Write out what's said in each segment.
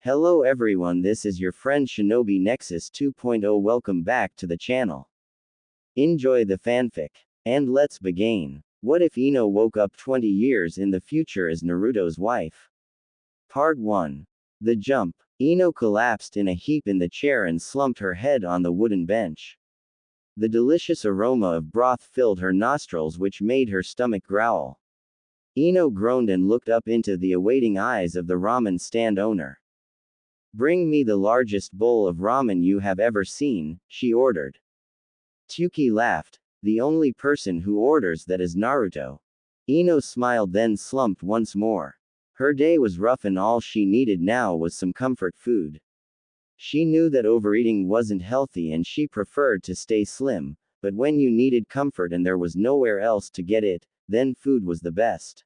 Hello everyone, this is your friend Shinobi Nexus 2.0. Welcome back to the channel. Enjoy the fanfic. And let's begin. What if Ino woke up 20 years in the future as Naruto's wife? Part 1. The jump. Ino collapsed in a heap in the chair and slumped her head on the wooden bench. The delicious aroma of broth filled her nostrils, which made her stomach growl. Ino groaned and looked up into the awaiting eyes of the ramen stand owner. "Bring me the largest bowl of ramen you have ever seen," she ordered. Tsuki laughed. "The only person who orders that is Naruto." Ino smiled, then slumped once more. Her day was rough and all she needed now was some comfort food. She knew that overeating wasn't healthy and she preferred to stay slim, but when you needed comfort and there was nowhere else to get it, then food was the best.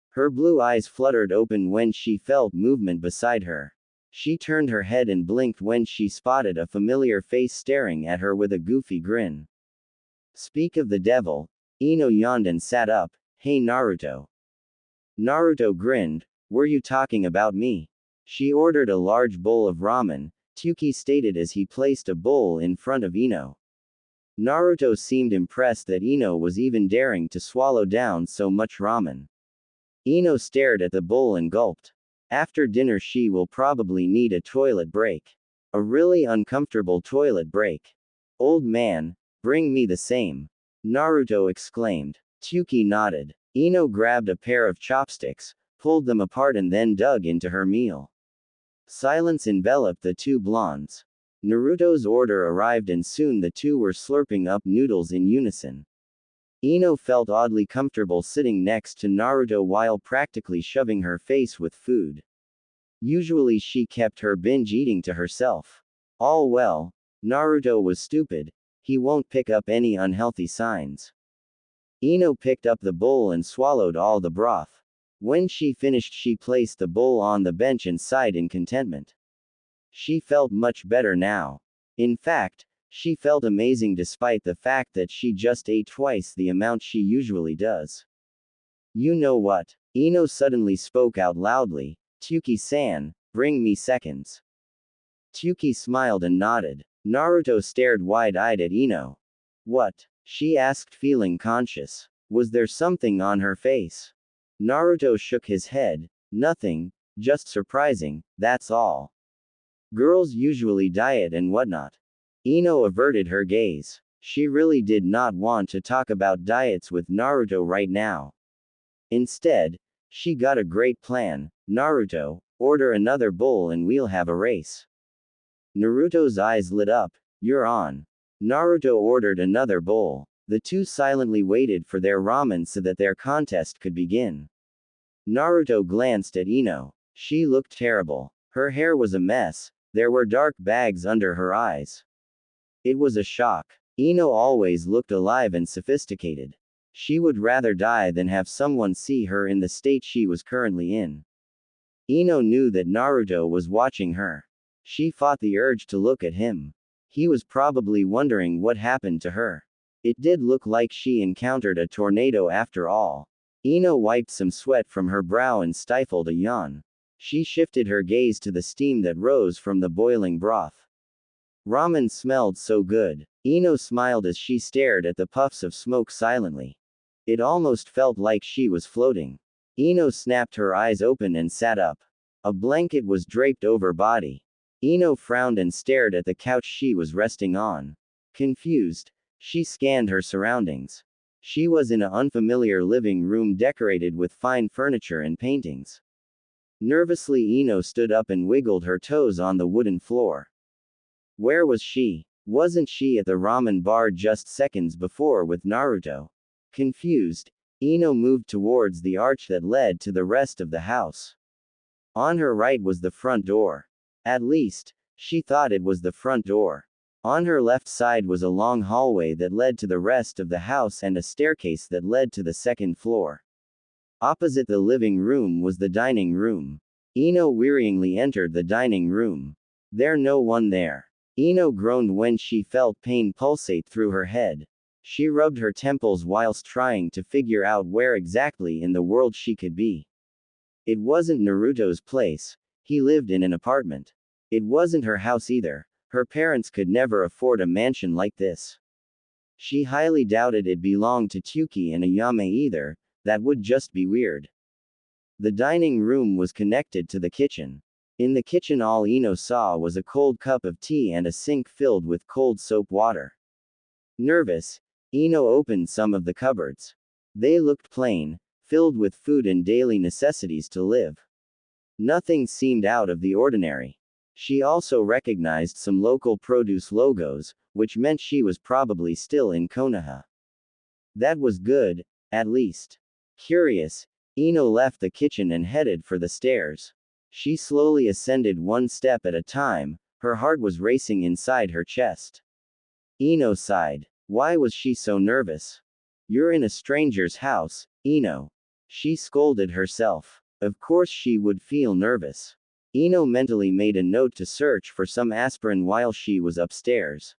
Her blue eyes fluttered open when she felt movement beside her. She turned her head and blinked when she spotted a familiar face staring at her with a goofy grin. Speak of the devil. Ino yawned and sat up. "Hey Naruto." Naruto grinned. "Were you talking about me?" She ordered a large bowl of ramen, Tsuki stated as he placed a bowl in front of Ino. Naruto seemed impressed that Ino was even daring to swallow down so much ramen. Ino stared at the bowl and gulped. After dinner she will probably need a toilet break. A really uncomfortable toilet break. "Old man, bring me the same," Naruto exclaimed. Tsuki nodded. Ino grabbed a pair of chopsticks, pulled them apart and then dug into her meal. Silence enveloped the two blondes. Naruto's order arrived and soon the two were slurping up noodles in unison. Ino felt oddly comfortable sitting next to Naruto while practically shoving her face with food. Usually she kept her binge eating to herself. All well. Naruto was stupid. He won't pick up any unhealthy signs. Ino picked up the bowl and swallowed all the broth. When she finished she placed the bowl on the bench and sighed in contentment. She felt much better now. In fact, she felt amazing despite the fact that she just ate twice the amount she usually does. "You know what?" Ino suddenly spoke out loudly. "Tsuki-san, bring me seconds." Tsuki smiled and nodded. Naruto stared wide-eyed at Ino. "What?" she asked, feeling conscious. Was there something on her face? Naruto shook his head. "Nothing, just surprising, that's all. Girls usually diet and whatnot." Ino averted her gaze. She really did not want to talk about diets with Naruto right now. Instead, she got a great plan. "Naruto, order another bowl and we'll have a race." Naruto's eyes lit up. "You're on." Naruto ordered another bowl. The two silently waited for their ramen so that their contest could begin. Naruto glanced at Ino. She looked terrible. Her hair was a mess. There were dark bags under her eyes. It was a shock. Ino always looked alive and sophisticated. She would rather die than have someone see her in the state she was currently in. Ino knew that Naruto was watching her. She fought the urge to look at him. He was probably wondering what happened to her. It did look like she encountered a tornado after all. Ino wiped some sweat from her brow and stifled a yawn. She shifted her gaze to the steam that rose from the boiling broth. Ramen smelled so good. Ino smiled as she stared at the puffs of smoke silently. It almost felt like she was floating. Ino snapped her eyes open and sat up. A blanket was draped over body. Ino frowned and stared at the couch she was resting on. Confused, she scanned her surroundings. She was in an unfamiliar living room decorated with fine furniture and paintings. Nervously Ino stood up and wiggled her toes on the wooden floor. Where was she? Wasn't she at the ramen bar just seconds before with Naruto? Confused, Ino moved towards the arch that led to the rest of the house. On her right was the front door. At least, she thought it was the front door. On her left side was a long hallway that led to the rest of the house and a staircase that led to the second floor. Opposite the living room was the dining room. Ino wearyingly entered the dining room. There no one there. Ino groaned when she felt pain pulsate through her head. She rubbed her temples whilst trying to figure out where exactly in the world she could be. It wasn't Naruto's place. He lived in an apartment. It wasn't her house either. Her parents could never afford a mansion like this. She highly doubted it belonged to Tuki and Ayame either. That would just be weird. The dining room was connected to the kitchen. In the kitchen, all Ino saw was a cold cup of tea and a sink filled with cold soap water. Nervous, Ino opened some of the cupboards. They looked plain, filled with food and daily necessities to live. Nothing seemed out of the ordinary. She also recognized some local produce logos, which meant she was probably still in Konoha. That was good, at least. Curious, Ino left the kitchen and headed for the stairs. She slowly ascended one step at a time, her heart was racing inside her chest. Ino sighed. Why was she so nervous? You're in a stranger's house, Ino. She scolded herself. Of course she would feel nervous. Ino mentally made a note to search for some aspirin while she was upstairs.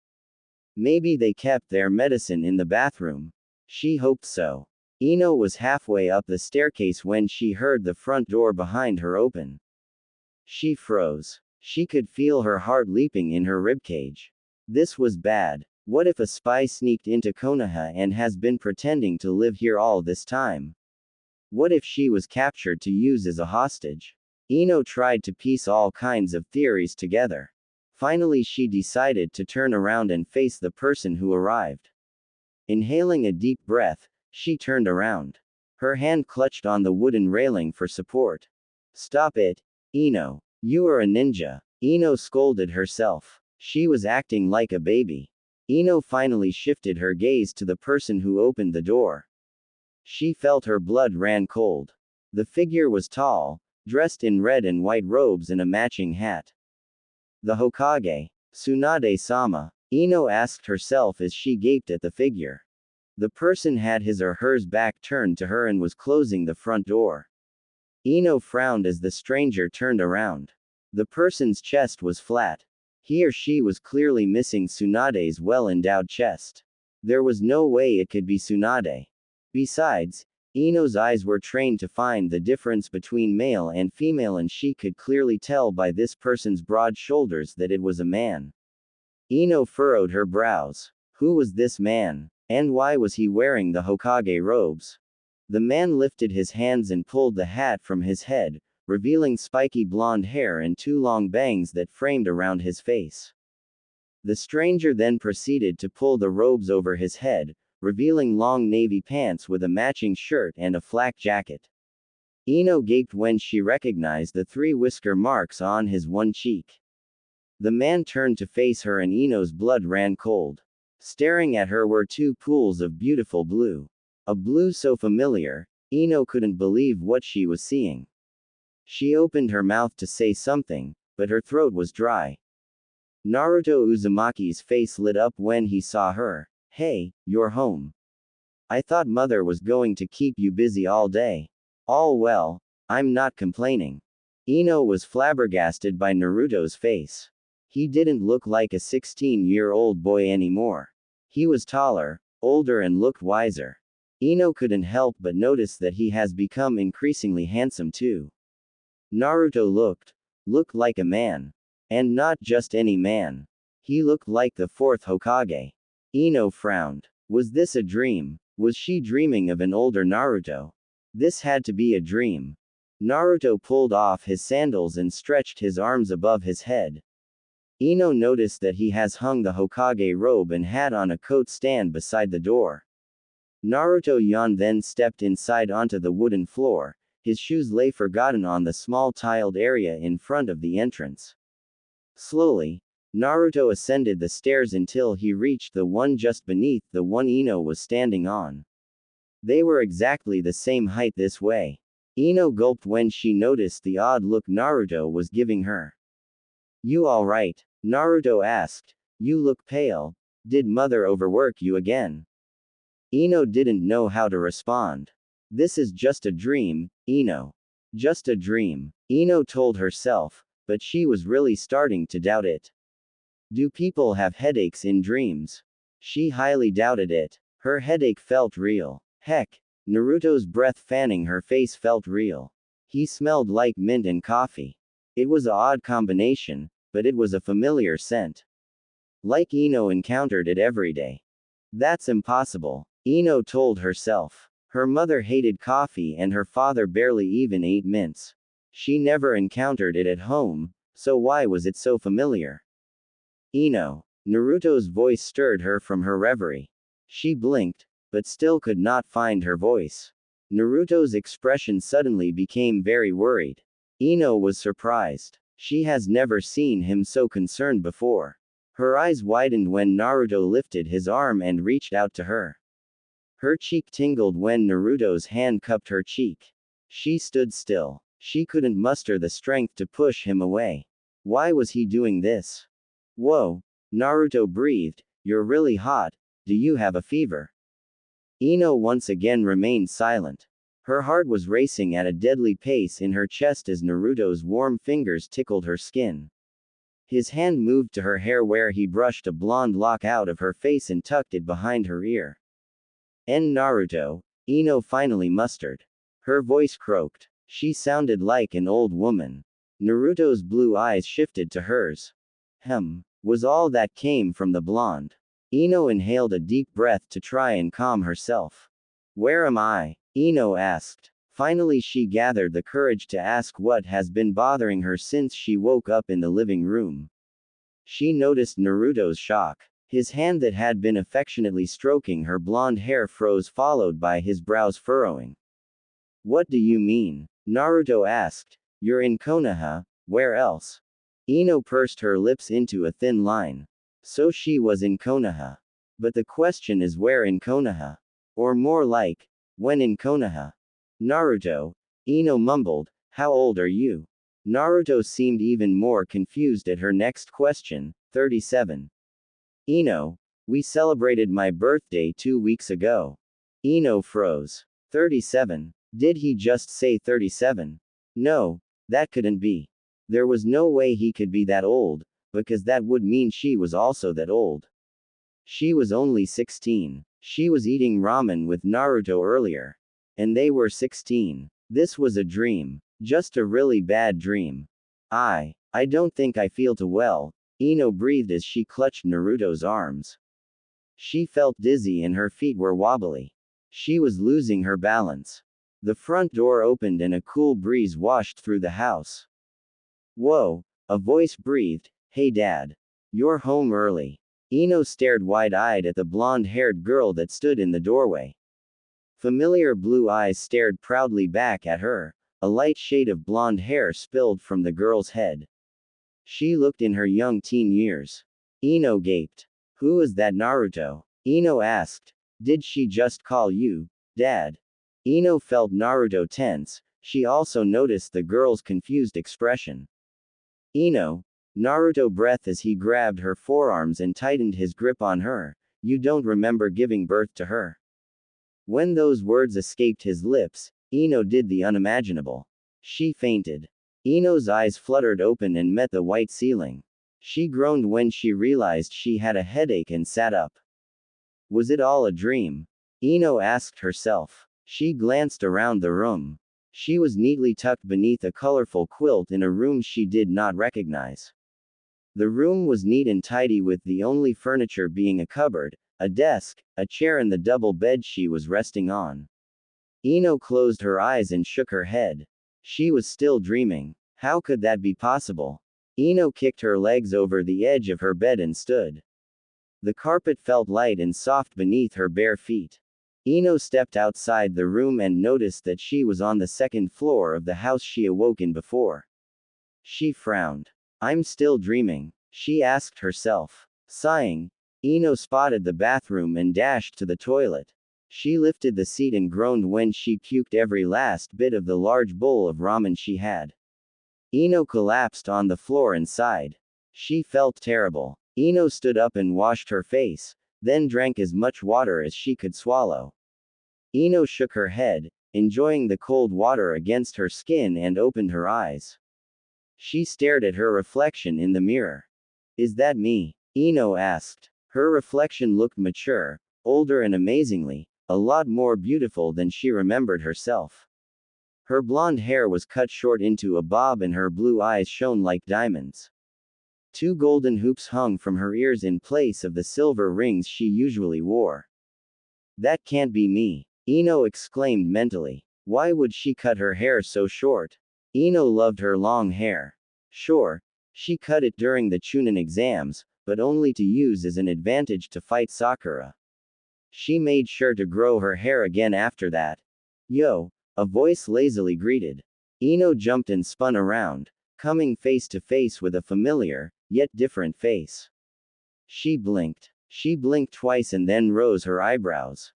Maybe they kept their medicine in the bathroom. She hoped so. Ino was halfway up the staircase when she heard the front door behind her open. She froze. She could feel her heart leaping in her ribcage. This was bad. What if a spy sneaked into Konoha and has been pretending to live here all this time? What if she was captured to use as a hostage? Ino tried to piece all kinds of theories together. Finally, she decided to turn around and face the person who arrived. Inhaling a deep breath, she turned around. Her hand clutched on the wooden railing for support. Stop it, Ino. You are a ninja. Ino scolded herself. She was acting like a baby. Ino finally shifted her gaze to the person who opened the door. She felt her blood ran cold. The figure was tall, dressed in red and white robes and a matching hat. The Hokage, Tsunade-sama, Ino asked herself as she gaped at the figure. The person had his or hers back turned to her and was closing the front door. Ino frowned as the stranger turned around. The person's chest was flat. He or she was clearly missing Tsunade's well-endowed chest. There was no way it could be Tsunade. Besides, Ino's eyes were trained to find the difference between male and female, and she could clearly tell by this person's broad shoulders that it was a man. Ino furrowed her brows. Who was this man? And why was he wearing the Hokage robes? The man lifted his hands and pulled the hat from his head, revealing spiky blonde hair and two long bangs that framed around his face. The stranger then proceeded to pull the robes over his head, revealing long navy pants with a matching shirt and a flak jacket. Ino gaped when she recognized the 3 whisker marks on his one cheek. The man turned to face her and Ino's blood ran cold. Staring at her were 2 pools of beautiful blue. A blue so familiar, Ino couldn't believe what she was seeing. She opened her mouth to say something, but her throat was dry. Naruto Uzumaki's face lit up when he saw her. Hey, you're home. I thought mother was going to keep you busy all day. All well, I'm not complaining. Ino was flabbergasted by Naruto's face. He didn't look like a 16-year-old boy anymore. He was taller, older and looked wiser. Ino couldn't help but notice that he has become increasingly handsome too. Naruto looked like a man. And not just any man. He looked like the 4th Hokage. Ino frowned. Was this a dream? Was she dreaming of an older Naruto? This had to be a dream. Naruto pulled off his sandals and stretched his arms above his head. Ino noticed that he has hung the Hokage robe and hat on a coat stand beside the door. Naruto yawned, then stepped inside onto the wooden floor. His shoes lay forgotten on the small tiled area in front of the entrance. Slowly, Naruto ascended the stairs until he reached the one just beneath the one Ino was standing on. They were exactly the same height this way. Ino gulped when she noticed the odd look Naruto was giving her. You alright? Naruto asked. You look pale. Did mother overwork you again? Ino didn't know how to respond. This is just a dream, Ino. Just a dream, Ino told herself, but she was really starting to doubt it. Do people have headaches in dreams? She highly doubted it. Her headache felt real. Heck, Naruto's breath fanning her face felt real. He smelled like mint and coffee. It was an odd combination, but it was a familiar scent. Like Ino encountered it every day. That's impossible, Ino told herself. Her mother hated coffee and her father barely even ate mints. She never encountered it at home, so why was it so familiar? Ino. Naruto's voice stirred her from her reverie. She blinked, but still could not find her voice. Naruto's expression suddenly became very worried. Ino was surprised. She has never seen him so concerned before. Her eyes widened when Naruto lifted his arm and reached out to her. Her cheek tingled when Naruto's hand cupped her cheek. She stood still. She couldn't muster the strength to push him away. Why was he doing this? Whoa, Naruto breathed, you're really hot, do you have a fever? Ino once again remained silent. Her heart was racing at a deadly pace in her chest as Naruto's warm fingers tickled her skin. His hand moved to her hair where he brushed a blonde lock out of her face and tucked it behind her ear. Naruto, Ino finally mustered. Her voice croaked. She sounded like an old woman. Naruto's blue eyes shifted to hers. Was all that came from the blonde. Ino inhaled a deep breath to try and calm herself. Where am I? Ino asked. Finally she gathered the courage to ask what has been bothering her since she woke up in the living room. She noticed Naruto's shock. His hand that had been affectionately stroking her blonde hair froze, followed by his brows furrowing. What do you mean? Naruto asked. You're in Konoha, where else? Ino pursed her lips into a thin line. So she was in Konoha. But the question is where in Konoha? Or more like, when in Konoha? Naruto. Ino mumbled, how old are you? Naruto seemed even more confused at her next question, 37. Ino. We celebrated my birthday 2 weeks ago. Ino froze. 37. Did he just say 37? No, that couldn't be. There was no way he could be that old, because that would mean she was also that old. She was only 16. She was eating ramen with Naruto earlier. And they were 16. This was a dream. Just a really bad dream. I don't think I feel too well, Ino breathed as she clutched Naruto's arms. She felt dizzy and her feet were wobbly. She was losing her balance. The front door opened and a cool breeze washed through the house. Whoa, a voice breathed, hey dad. You're home early. Ino stared wide-eyed at the blonde-haired girl that stood in the doorway. Familiar blue eyes stared proudly back at her, a light shade of blonde hair spilled from the girl's head. She looked in her young teen years. Ino gaped. Who is that Naruto? Ino asked. Did she just call you, Dad? Ino felt Naruto tense. She also noticed the girl's confused expression. Ino. Naruto breathed as he grabbed her forearms and tightened his grip on her. You don't remember giving birth to her. When those words escaped his lips, Ino did the unimaginable. She fainted. Ino's eyes fluttered open and met the white ceiling. She groaned when she realized she had a headache and sat up. Was it all a dream? Ino asked herself. She glanced around the room. She was neatly tucked beneath a colorful quilt in a room she did not recognize. The room was neat and tidy, with the only furniture being a cupboard, a desk, a chair and the double bed she was resting on. Ino closed her eyes and shook her head. She was still dreaming. How could that be possible? Ino kicked her legs over the edge of her bed and stood. The carpet felt light and soft beneath her bare feet. Ino stepped outside the room and noticed that she was on the second floor of the house she awoke in before. She frowned. I'm still dreaming, she asked herself. Sighing, Ino spotted the bathroom and dashed to the toilet. She lifted the seat and groaned when she puked every last bit of the large bowl of ramen she had. Ino collapsed on the floor and sighed. She felt terrible. Ino stood up and washed her face, then drank as much water as she could swallow. Ino shook her head, enjoying the cold water against her skin, and opened her eyes. She stared at her reflection in the mirror. Is that me? Ino asked. Her reflection looked mature, older and amazingly, a lot more beautiful than she remembered herself. Her blonde hair was cut short into a bob and her blue eyes shone like diamonds. 2 golden hoops hung from her ears in place of the silver rings she usually wore. That can't be me, Ino exclaimed mentally. Why would she cut her hair so short? Ino loved her long hair. Sure, she cut it during the Chunin exams, but only to use as an advantage to fight Sakura. She made sure to grow her hair again after that. Yo, a voice lazily greeted. Ino jumped and spun around, coming face to face with a familiar, yet different face. She blinked. She blinked twice and then rose her eyebrows.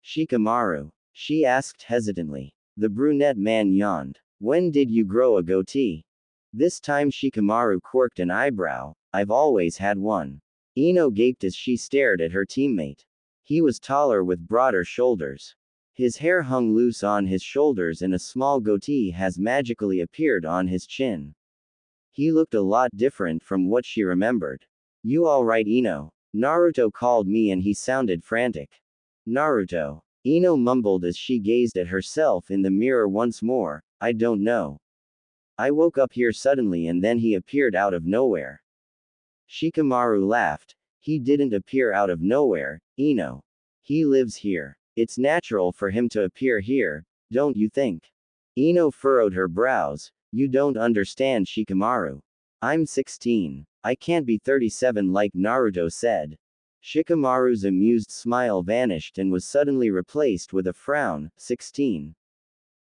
Shikamaru, she asked hesitantly. The brunette man yawned. When did you grow a goatee? This time Shikamaru quirked an eyebrow. I've always had one. Ino gaped as she stared at her teammate. He was taller with broader shoulders. His hair hung loose on his shoulders and a small goatee has magically appeared on his chin. He looked a lot different from what she remembered. You alright, Ino? Naruto called me and he sounded frantic. Naruto. Ino mumbled as she gazed at herself in the mirror once more. I don't know. I woke up here suddenly and then he appeared out of nowhere. Shikamaru laughed. He didn't appear out of nowhere, Ino. He lives here. It's natural for him to appear here, don't you think? Ino furrowed her brows. You don't understand, Shikamaru. I'm 16. I can't be 37 like Naruto said. Shikamaru's amused smile vanished and was suddenly replaced with a frown. 16.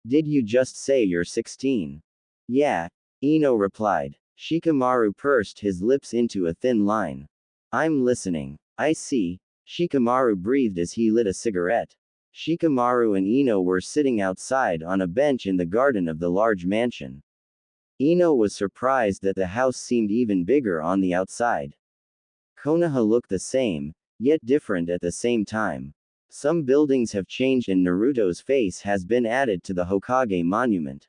Did you just say you're 16? Yeah, Ino replied. Shikamaru pursed his lips into a thin line. I'm listening. I see. Shikamaru breathed as he lit a cigarette. Shikamaru and Ino were sitting outside on a bench in the garden of the large mansion. Ino was surprised that the house seemed even bigger on the outside. Konoha looked the same, yet different at the same time. Some buildings have changed and Naruto's face has been added to the Hokage monument.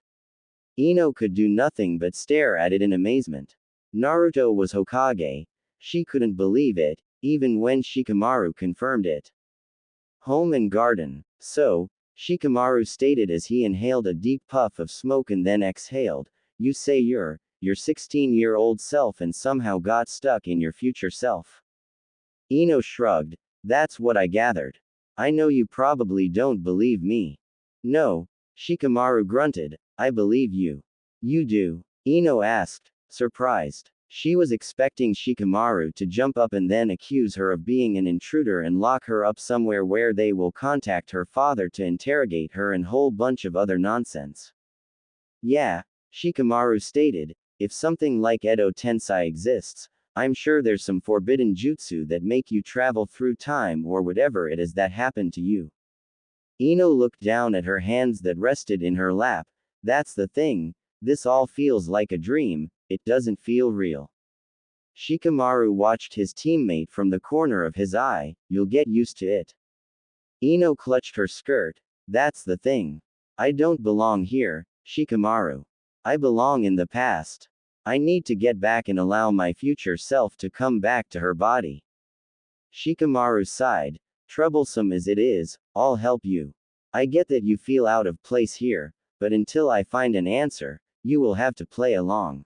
Ino could do nothing but stare at it in amazement. Naruto was Hokage. She couldn't believe it, even when Shikamaru confirmed it. Home and garden. So, Shikamaru stated as he inhaled a deep puff of smoke and then exhaled. You say you're your 16-year-old self and somehow got stuck in your future self. Ino shrugged. That's what I gathered. I know you probably don't believe me. No, Shikamaru grunted. I believe you. You do? Ino asked, surprised. She was expecting Shikamaru to jump up and then accuse her of being an intruder and lock her up somewhere where they will contact her father to interrogate her and whole bunch of other nonsense. Yeah, Shikamaru stated, if something like Edo Tensei exists, I'm sure there's some forbidden jutsu that make you travel through time or whatever it is that happened to you. Ino looked down at her hands that rested in her lap. That's the thing, this all feels like a dream, it doesn't feel real. Shikamaru watched his teammate from the corner of his eye. You'll get used to it. Ino clutched her skirt. That's the thing. I don't belong here, Shikamaru. I belong in the past. I need to get back and allow my future self to come back to her body. Shikamaru sighed. Troublesome as it is, I'll help you. I get that you feel out of place here, but until I find an answer, you will have to play along.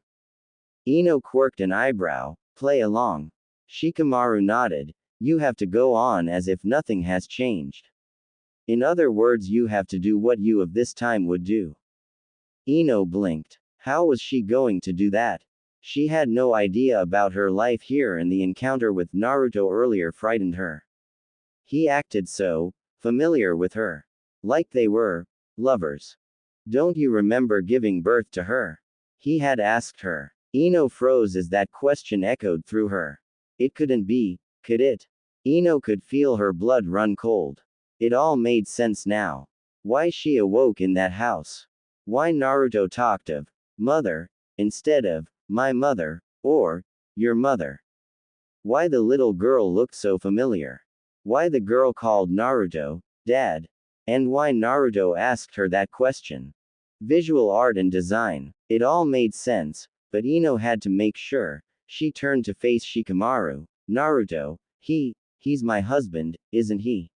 Ino quirked an eyebrow. Play along. Shikamaru nodded. You have to go on as if nothing has changed. In other words, you have to do what you of this time would do. Ino blinked. How was she going to do that? She had no idea about her life here and the encounter with Naruto earlier frightened her. He acted so familiar with her. Like they were lovers. Don't you remember giving birth to her? He had asked her. Ino froze as that question echoed through her. It couldn't be, could it? Ino could feel her blood run cold. It all made sense now. Why she awoke in that house. Why Naruto talked of mother instead of my mother or your mother. Why the little girl looked so familiar. Why the girl called Naruto dad. And why Naruto asked her that question. Visual art and design. It all made sense, but Ino had to make sure. She turned to face Shikamaru. Naruto, he's my husband, isn't he?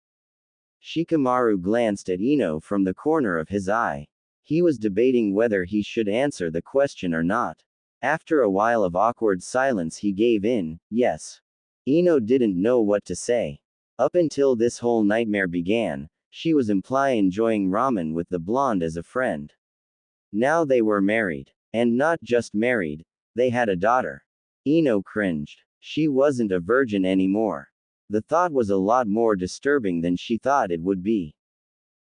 Shikamaru glanced at Ino from the corner of his eye. He was debating whether he should answer the question or not. After a while of awkward silence, he gave in, yes. Ino didn't know what to say. Up until this whole nightmare began, she was enjoying ramen with the blonde as a friend. Now they were married. And not just married, they had a daughter. Ino cringed. She wasn't a virgin anymore. The thought was a lot more disturbing than she thought it would be.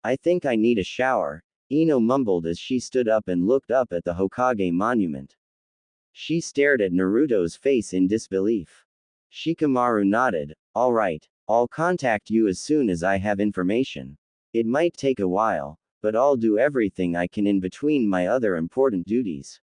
I think I need a shower, Ino mumbled as she stood up and looked up at the Hokage monument. She stared at Naruto's face in disbelief. Shikamaru nodded. All right, I'll contact you as soon as I have information. It might take a while, but I'll do everything I can in between my other important duties.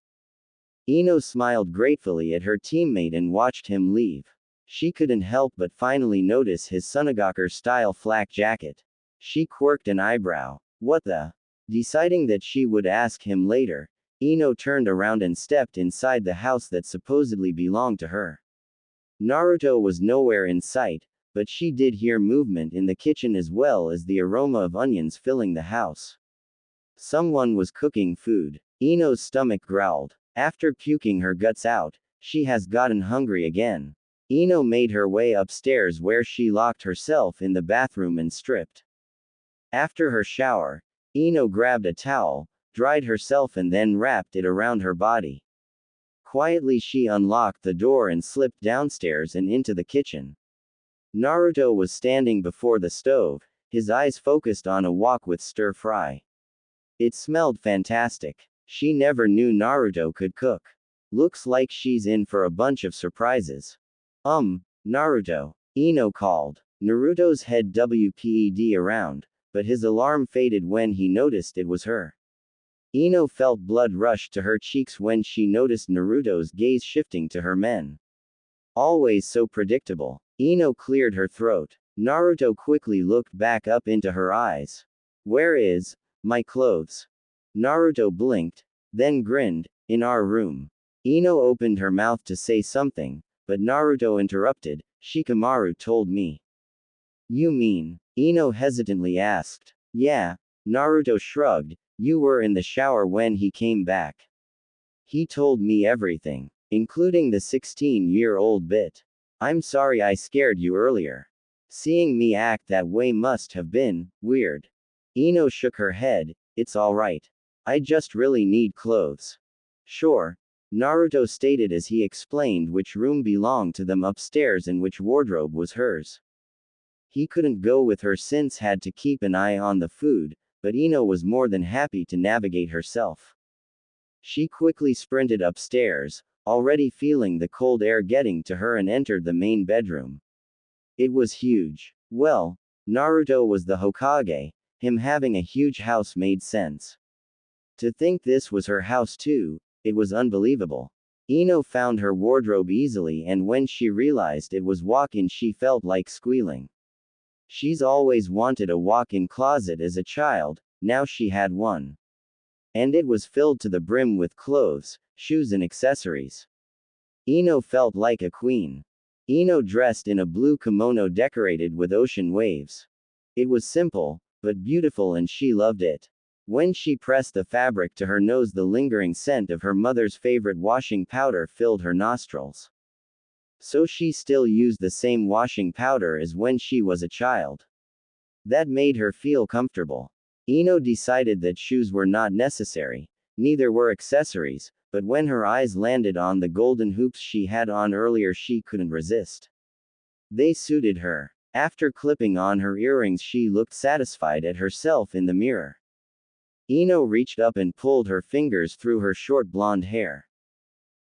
Ino smiled gratefully at her teammate and watched him leave. She couldn't help but finally notice his Sunagaker-style flak jacket. She quirked an eyebrow. What the? Deciding that she would ask him later, Ino turned around and stepped inside the house that supposedly belonged to her. Naruto was nowhere in sight, but she did hear movement in the kitchen as well as the aroma of onions filling the house. Someone was cooking food. Ino's stomach growled. After puking her guts out, she has gotten hungry again. Ino made her way upstairs where she locked herself in the bathroom and stripped. After her shower, Ino grabbed a towel, dried herself and then wrapped it around her body. Quietly she unlocked the door and slipped downstairs and into the kitchen. Naruto was standing before the stove, his eyes focused on a wok with stir-fry. It smelled fantastic. She never knew Naruto could cook. Looks like she's in for a bunch of surprises. Naruto. Ino called. Naruto's head WPED around, but his alarm faded when he noticed it was her. Ino felt blood rush to her cheeks when she noticed Naruto's gaze shifting to her men. Always so predictable. Ino cleared her throat. Naruto quickly looked back up into her eyes. Where is my clothes? Naruto blinked, then grinned. In our room. Ino opened her mouth to say something, but Naruto interrupted. Shikamaru told me. You mean? Ino hesitantly asked. Yeah. Naruto shrugged. You were in the shower when he came back. He told me everything, including the 16-year-old bit. I'm sorry I scared you earlier. Seeing me act that way must have been weird. Ino shook her head. It's alright. I just really need clothes. Sure. Naruto stated as he explained which room belonged to them upstairs and which wardrobe was hers. He couldn't go with her since had to keep an eye on the food, but Ino was more than happy to navigate herself. She quickly sprinted upstairs, already feeling the cold air getting to her, and entered the main bedroom. It was huge. Well, Naruto was the Hokage, him having a huge house made sense. To think this was her house too, it was unbelievable. Ino found her wardrobe easily, and when she realized it was walk-in she felt like squealing. She's always wanted a walk-in closet as a child, now she had one. And it was filled to the brim with clothes, shoes and accessories. Ino felt like a queen. Ino dressed in a blue kimono decorated with ocean waves. It was simple, but beautiful, and she loved it. When she pressed the fabric to her nose, the lingering scent of her mother's favorite washing powder filled her nostrils. So she still used the same washing powder as when she was a child. That made her feel comfortable. Ino decided that shoes were not necessary, neither were accessories, but when her eyes landed on the golden hoops she had on earlier, she couldn't resist. They suited her. After clipping on her earrings, she looked satisfied at herself in the mirror. Ino reached up and pulled her fingers through her short blonde hair.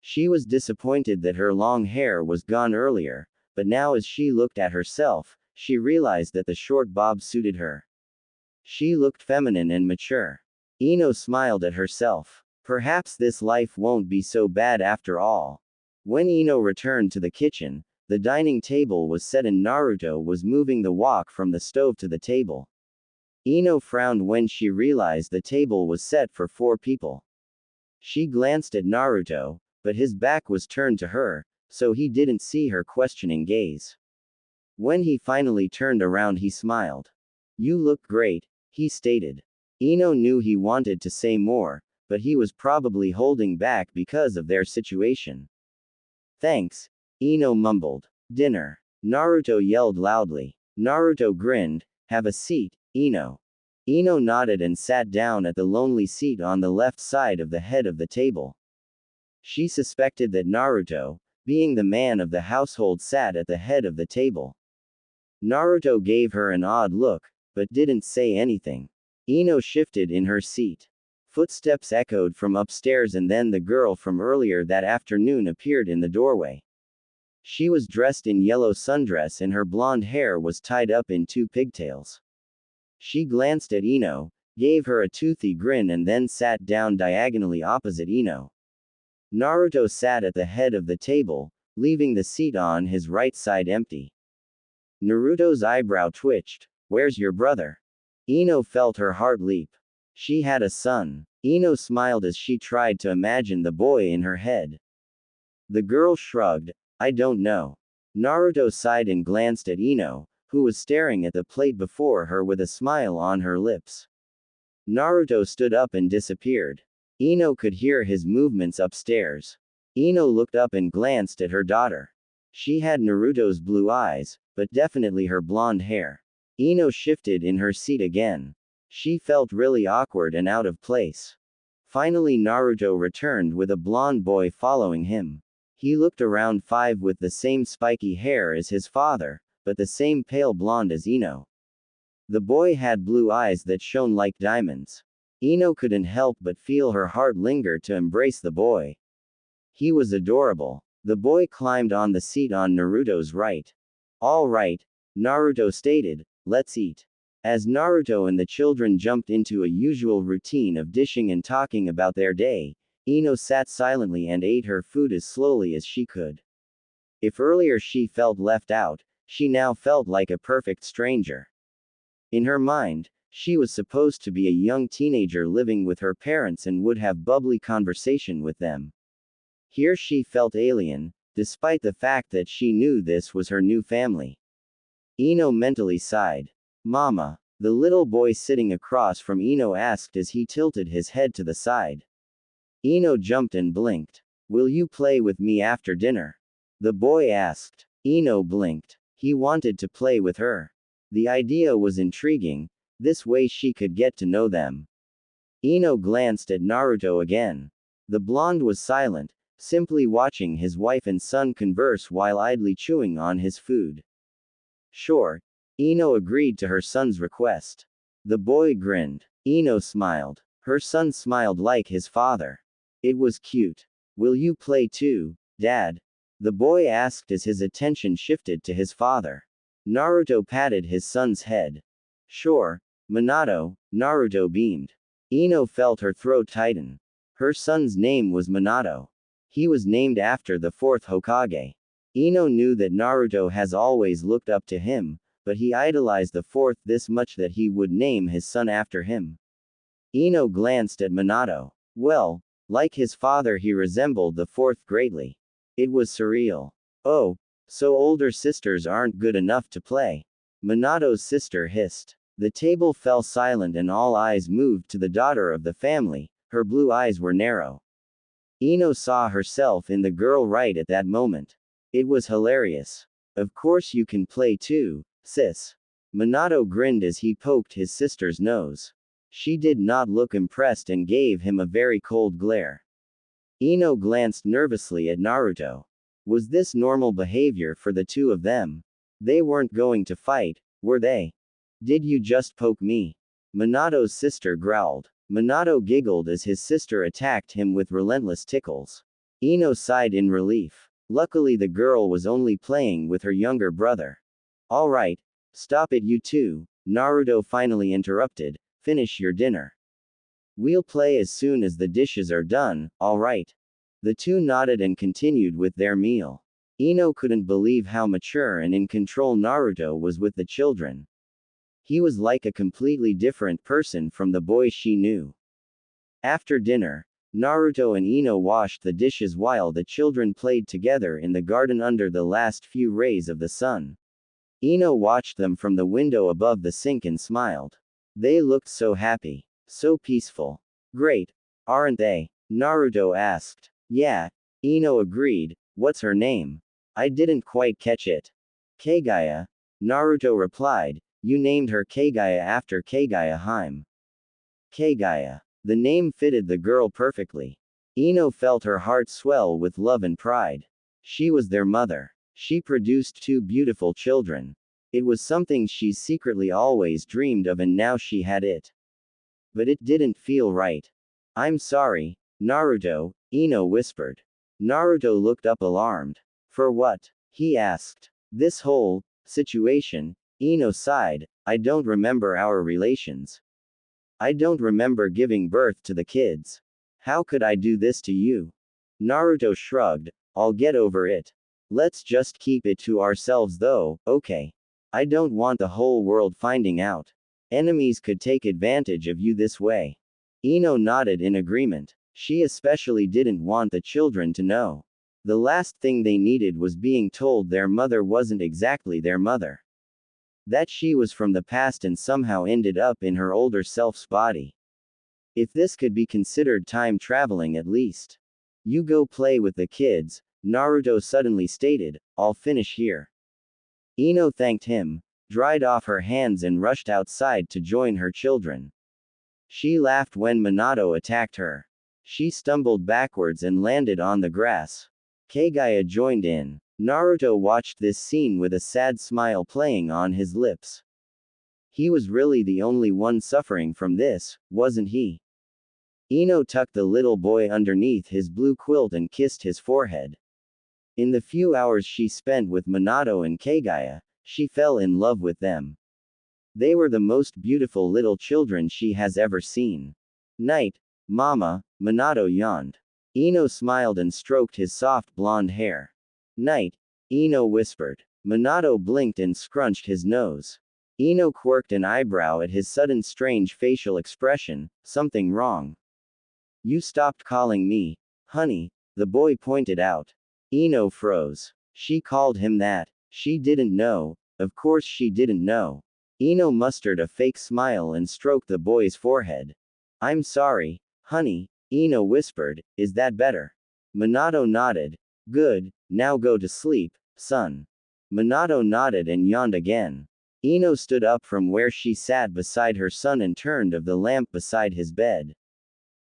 She was disappointed that her long hair was gone earlier, but now as she looked at herself, she realized that the short bob suited her. She looked feminine and mature. Ino smiled at herself. Perhaps this life won't be so bad after all. When Ino returned to the kitchen, the dining table was set and Naruto was moving the wok from the stove to the table. Ino frowned when she realized the table was set for 4 people. She glanced at Naruto, but his back was turned to her, so he didn't see her questioning gaze. When he finally turned around, he smiled. You look great, he stated. Ino knew he wanted to say more, but he was probably holding back because of their situation. Thanks, Ino mumbled. Dinner. Naruto yelled loudly. Naruto grinned. Have a seat, Ino. Ino nodded and sat down at the lonely seat on the left side of the head of the table. She suspected that Naruto, being the man of the household, sat at the head of the table. Naruto gave her an odd look, but didn't say anything. Ino shifted in her seat. Footsteps echoed from upstairs and then the girl from earlier that afternoon appeared in the doorway. She was dressed in yellow sundress and her blonde hair was tied up in two pigtails. She glanced at Ino, gave her a toothy grin and then sat down diagonally opposite Ino. Naruto sat at the head of the table, leaving the seat on his right side empty. Naruto's eyebrow twitched. Where's your brother? Ino felt her heart leap. She had a son. Ino smiled as she tried to imagine the boy in her head. The girl shrugged. I don't know. Naruto sighed and glanced at Ino, who was staring at the plate before her with a smile on her lips. Naruto stood up and disappeared. Ino could hear his movements upstairs. Ino looked up and glanced at her daughter. She had Naruto's blue eyes, but definitely her blonde hair. Ino shifted in her seat again. She felt really awkward and out of place. Finally Naruto returned with a blonde boy following him. He looked around 5 with the same spiky hair as his father, but the same pale blonde as Ino. The boy had blue eyes that shone like diamonds. Ino couldn't help but feel her heart linger to embrace the boy. He was adorable. The boy climbed on the seat on Naruto's right. All right, Naruto stated, let's eat. As Naruto and the children jumped into a usual routine of dishing and talking about their day, Ino sat silently and ate her food as slowly as she could. If earlier she felt left out, she now felt like a perfect stranger. In her mind, she was supposed to be a young teenager living with her parents and would have bubbly conversation with them. Here she felt alien, despite the fact that she knew this was her new family. Ino mentally sighed. Mama, the little boy sitting across from Ino asked as he tilted his head to the side. Ino jumped and blinked. Will you play with me after dinner? The boy asked. Ino blinked. He wanted to play with her. The idea was intriguing, this way she could get to know them. Ino glanced at Naruto again. The blonde was silent, simply watching his wife and son converse while idly chewing on his food. Sure. Ino agreed to her son's request. The boy grinned. Ino smiled. Her son smiled like his father. It was cute. Will you play too, Dad? The boy asked as his attention shifted to his father. Naruto patted his son's head. Sure, Minato, Naruto beamed. Ino felt her throat tighten. Her son's name was Minato. He was named after the 4th Hokage. Ino knew that Naruto has always looked up to him, but he idolized the 4th this much that he would name his son after him. Ino glanced at Minato. Well, like his father, he resembled the 4th greatly. It was surreal. Oh, so older sisters aren't good enough to play. Minato's sister hissed. The table fell silent and all eyes moved to the daughter of the family. Her blue eyes were narrow. Ino saw herself in the girl right at that moment. It was hilarious. Of course you can play too, sis. Minato grinned as he poked his sister's nose. She did not look impressed and gave him a very cold glare. Ino glanced nervously at Naruto. Was this normal behavior for the two of them? They weren't going to fight, were they? Did you just poke me? Minato's sister growled. Minato giggled as his sister attacked him with relentless tickles. Ino sighed in relief. Luckily the girl was only playing with her younger brother. All right, stop it you two, Naruto finally interrupted. Finish your dinner. We'll play as soon as the dishes are done, all right? The two nodded and continued with their meal. Ino couldn't believe how mature and in control Naruto was with the children. He was like a completely different person from the boy she knew. After dinner, Naruto and Ino washed the dishes while the children played together in the garden under the last few rays of the sun. Ino watched them from the window above the sink and smiled. They looked so happy. So peaceful. Great, aren't they? Naruto asked. Yeah, Ino agreed. What's her name? I didn't quite catch it. Kagaya. Naruto replied. You named her Kagaya after Kagaya Hime. Kagaya. The name fitted the girl perfectly. Ino felt her heart swell with love and pride. She was their mother. She produced two beautiful children. It was something she secretly always dreamed of, and now she had it. But it didn't feel right. I'm sorry, Naruto, Ino whispered. Naruto looked up alarmed. For what? He asked. This whole situation, Ino sighed. I don't remember our relations. I don't remember giving birth to the kids. How could I do this to you? Naruto shrugged. I'll get over it. Let's just keep it to ourselves though, okay? I don't want the whole world finding out. Enemies could take advantage of you this way. Ino nodded in agreement. She especially didn't want the children to know. The last thing they needed was being told their mother wasn't exactly their mother. That she was from the past and somehow ended up in her older self's body. If this could be considered time traveling at least. You go play with the kids, Naruto suddenly stated, I'll finish here. Ino thanked him, dried off her hands and rushed outside to join her children. She laughed when Minato attacked her. She stumbled backwards and landed on the grass. Kagaya joined in. Naruto watched this scene with a sad smile playing on his lips. He was really the only one suffering from this, wasn't he? Ino tucked the little boy underneath his blue quilt and kissed his forehead. In the few hours she spent with Minato and Kagaya, she fell in love with them. They were the most beautiful little children she has ever seen. Night, Mama, Minato yawned. Ino smiled and stroked his soft blonde hair. Night, Ino whispered. Minato blinked and scrunched his nose. Ino quirked an eyebrow at his sudden strange facial expression. Something wrong? You stopped calling me honey, the boy pointed out. Ino froze. She called him that. She didn't know. Of course she didn't know. Ino mustered a fake smile and stroked the boy's forehead. I'm sorry, honey, Ino whispered. Is that better? Minato nodded. Good, now go to sleep, son. Minato nodded and yawned again. Ino stood up from where she sat beside her son and turned off the lamp beside his bed.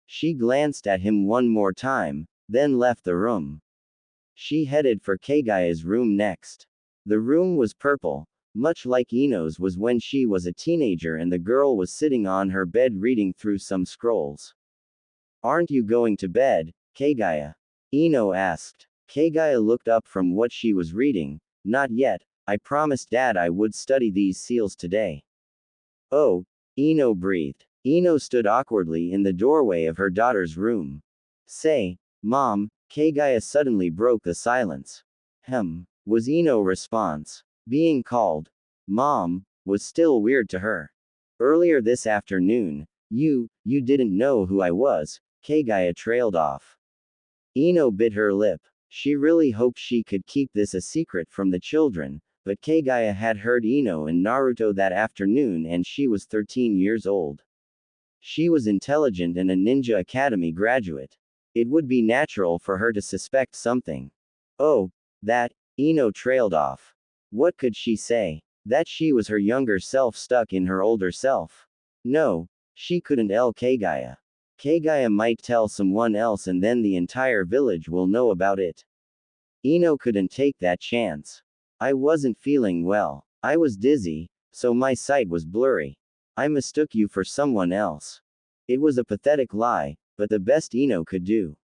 She glanced at him one more time, then left the room. She headed for Kagaya's room next. The room was purple, much like Ino's was when she was a teenager, and the girl was sitting on her bed reading through some scrolls. Aren't you going to bed, Kagaya? Ino asked. Kagaya looked up from what she was reading. Not yet, I promised Dad I would study these seals today. Oh, Ino breathed. Ino stood awkwardly in the doorway of her daughter's room. Say, Mom, Kagaya suddenly broke the silence. Was Ino's response. Being called Mom was still weird to her. Earlier this afternoon, you didn't know who I was, Kagaya trailed off. Ino bit her lip. She really hoped she could keep this a secret from the children, but Kagaya had heard Ino and Naruto that afternoon and she was 13 years old. She was intelligent and a ninja academy graduate. It would be natural for her to suspect something. Oh, that, Ino trailed off. What could she say? That she was her younger self stuck in her older self? No, she couldn't tell Kagaya. Kagaya might tell someone else and then the entire village will know about it. Ino couldn't take that chance. I wasn't feeling well. I was dizzy, so my sight was blurry. I mistook you for someone else. It was a pathetic lie, but the best Ino could do.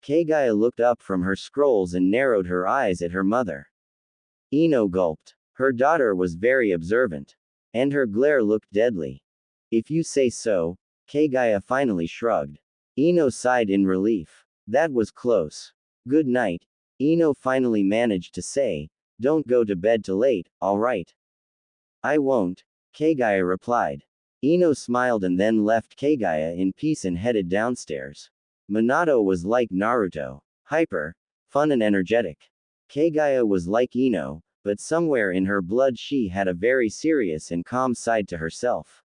Kagaya looked up from her scrolls and narrowed her eyes at her mother. Ino gulped. Her daughter was very observant. And her glare looked deadly. If you say so, Kagaya finally shrugged. Ino sighed in relief. That was close. Good night, Ino finally managed to say. Don't go to bed too late, alright? I won't, Kagaya replied. Ino smiled and then left Kagaya in peace and headed downstairs. Minato was like Naruto. Hyper, fun and energetic. Kagaya was like Ino, but somewhere in her blood she had a very serious and calm side to herself.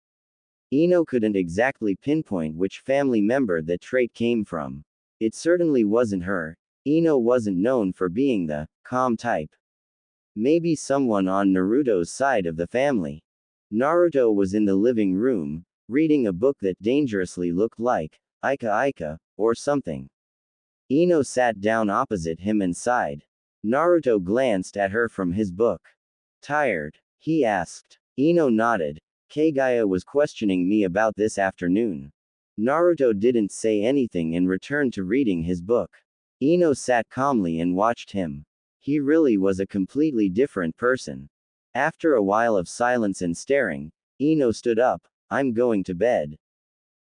Ino couldn't exactly pinpoint which family member that trait came from. It certainly wasn't her. Ino wasn't known for being the calm type. Maybe someone on Naruto's side of the family. Naruto was in the living room, reading a book that dangerously looked like Ika Ika, or something. Ino sat down opposite him and sighed. Naruto glanced at her from his book. Tired? He asked. Ino nodded. Kagaya was questioning me about this afternoon. Naruto didn't say anything and returned to reading his book. Ino sat calmly and watched him. He really was a completely different person. After a while of silence and staring, Ino stood up. I'm going to bed.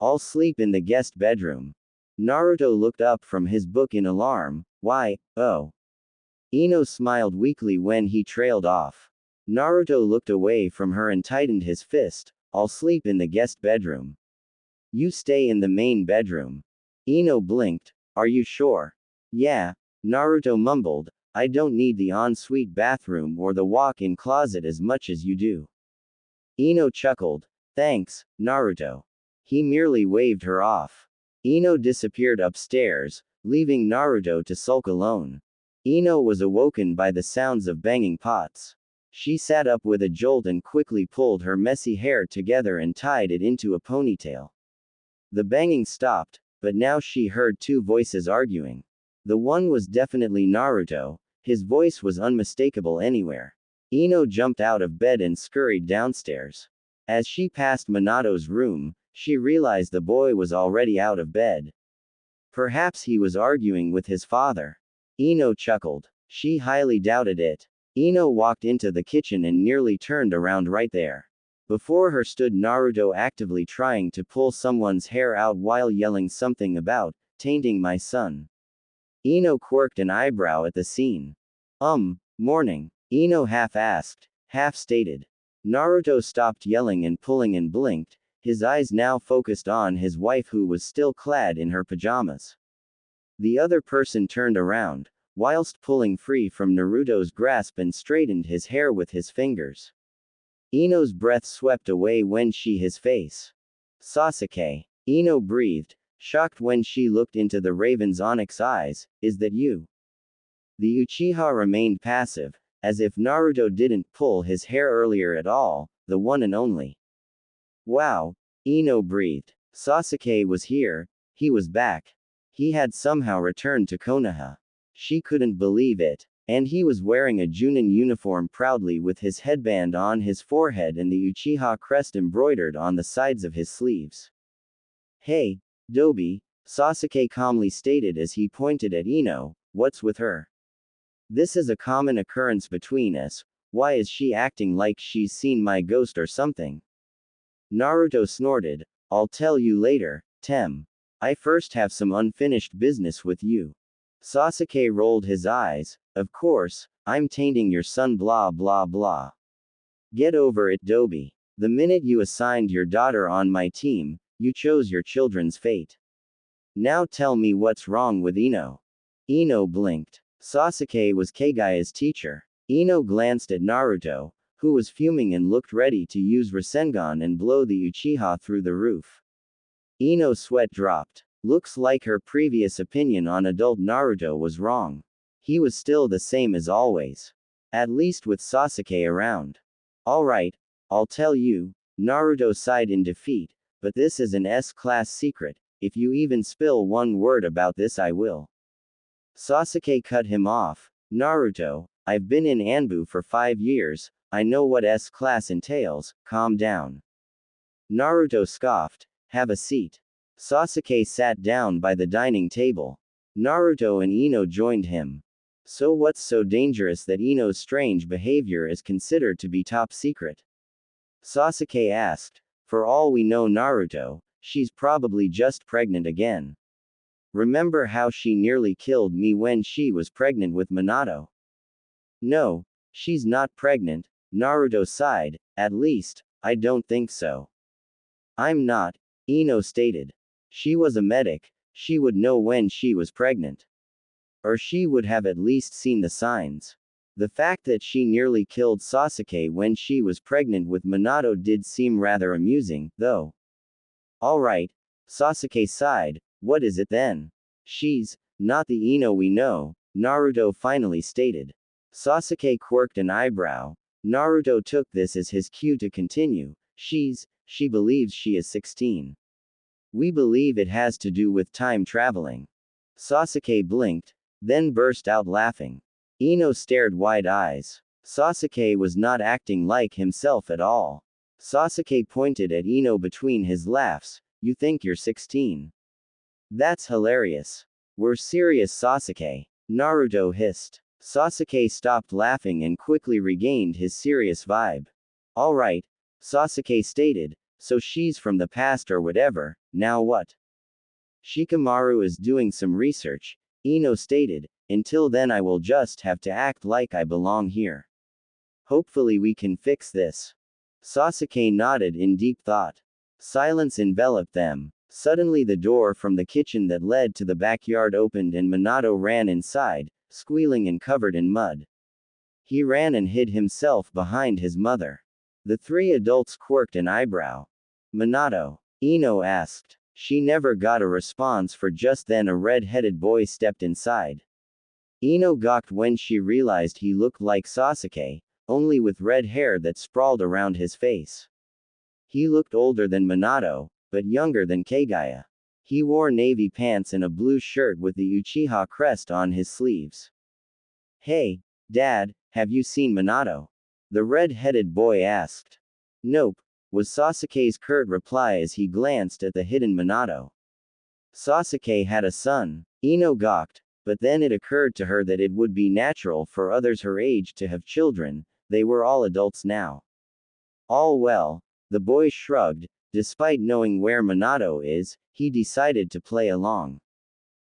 I'll sleep in the guest bedroom. Naruto looked up from his book in alarm. Why, oh. Ino smiled weakly when he trailed off. Naruto looked away from her and tightened his fist. I'll sleep in the guest bedroom. You stay in the main bedroom. Ino blinked. Are you sure? Yeah. Naruto mumbled. I don't need the ensuite bathroom or the walk-in closet as much as you do. Ino chuckled. Thanks, Naruto. He merely waved her off. Ino disappeared upstairs, leaving Naruto to sulk alone. Ino was awoken by the sounds of banging pots. She sat up with a jolt and quickly pulled her messy hair together and tied it into a ponytail. The banging stopped, but now she heard two voices arguing. The one was definitely Naruto. His voice was unmistakable anywhere. Ino jumped out of bed and scurried downstairs. As she passed Minato's room, she realized the boy was already out of bed. Perhaps he was arguing with his father. Ino chuckled. She highly doubted it. Ino walked into the kitchen and nearly turned around right there. Before her stood Naruto actively trying to pull someone's hair out while yelling something about tainting my son. Ino quirked an eyebrow at the scene. Morning. Ino half asked, half stated. Naruto stopped yelling and pulling and blinked, his eyes now focused on his wife who was still clad in her pajamas. The other person turned around, whilst pulling free from Naruto's grasp and straightened his hair with his fingers. Ino's breath swept away when his face. Sasuke. Ino breathed, shocked when she looked into the raven's onyx eyes. Is that you? The Uchiha remained passive, as if Naruto didn't pull his hair earlier at all, the one and only. Wow. Ino breathed. Sasuke was here, he was back. He had somehow returned to Konoha. She couldn't believe it. And he was wearing a Junin uniform proudly with his headband on his forehead and the Uchiha crest embroidered on the sides of his sleeves. Hey, Dobi, Sasuke calmly stated as he pointed at Ino, what's with her? This is a common occurrence between us. Why is she acting like she's seen my ghost or something? Naruto snorted. I'll tell you later, Tem. I first have some unfinished business with you. Sasuke rolled his eyes. Of course, I'm tainting your son blah blah blah. Get over it, Dobi. The minute you assigned your daughter on my team, you chose your children's fate. Now tell me what's wrong with Ino. Ino blinked. Sasuke was Kagaya's teacher. Ino glanced at Naruto, who was fuming and looked ready to use Rasengan and blow the Uchiha through the roof. Ino's sweat dropped. Looks like her previous opinion on adult Naruto was wrong. He was still the same as always. At least with Sasuke around. Alright, I'll tell you, Naruto sighed in defeat, but this is an S-class secret. If you even spill one word about this I will. Sasuke cut him off. Naruto, I've been in Anbu for 5 years, I know what S-class entails, calm down. Naruto scoffed. Have a seat. Sasuke sat down by the dining table. Naruto and Ino joined him. So what's so dangerous that Ino's strange behavior is considered to be top secret? Sasuke asked. For all we know Naruto, she's probably just pregnant again. Remember how she nearly killed me when she was pregnant with Minato? No, she's not pregnant, Naruto sighed, at least, I don't think so. I'm not, Ino stated. She was a medic, she would know when she was pregnant. Or she would have at least seen the signs. The fact that she nearly killed Sasuke when she was pregnant with Minato did seem rather amusing, though. Alright, Sasuke sighed, what is it then? She's not the Ino we know, Naruto finally stated. Sasuke quirked an eyebrow. Naruto took this as his cue to continue. She believes she is 16. We believe it has to do with time traveling. Sasuke blinked, then burst out laughing. Ino stared wide eyes. Sasuke was not acting like himself at all. Sasuke pointed at Ino between his laughs. You think you're 16? That's hilarious. We're serious, Sasuke. Naruto hissed. Sasuke stopped laughing and quickly regained his serious vibe. Alright, Sasuke stated, so she's from the past or whatever, now what? Shikamaru is doing some research, Ino stated, until then I will just have to act like I belong here. Hopefully we can fix this. Sasuke nodded in deep thought. Silence enveloped them. Suddenly the door from the kitchen that led to the backyard opened and Minato ran inside, squealing and covered in mud. He ran and hid himself behind his mother. The three adults quirked an eyebrow. Minato? Ino asked. She never got a response, for just then a red-headed boy stepped inside. Ino gawked when she realized he looked like Sasuke, only with red hair that sprawled around his face. He looked older than Minato, but younger than Kagaya. He wore navy pants and a blue shirt with the Uchiha crest on his sleeves. Hey, Dad, have you seen Minato? The red-headed boy asked. Nope, was Sasuke's curt reply as he glanced at the hidden Minato. Sasuke had a son, Ino gawked, but then it occurred to her that it would be natural for others her age to have children. They were all adults now. All well, the boy shrugged. Despite knowing where Minato is, he decided to play along.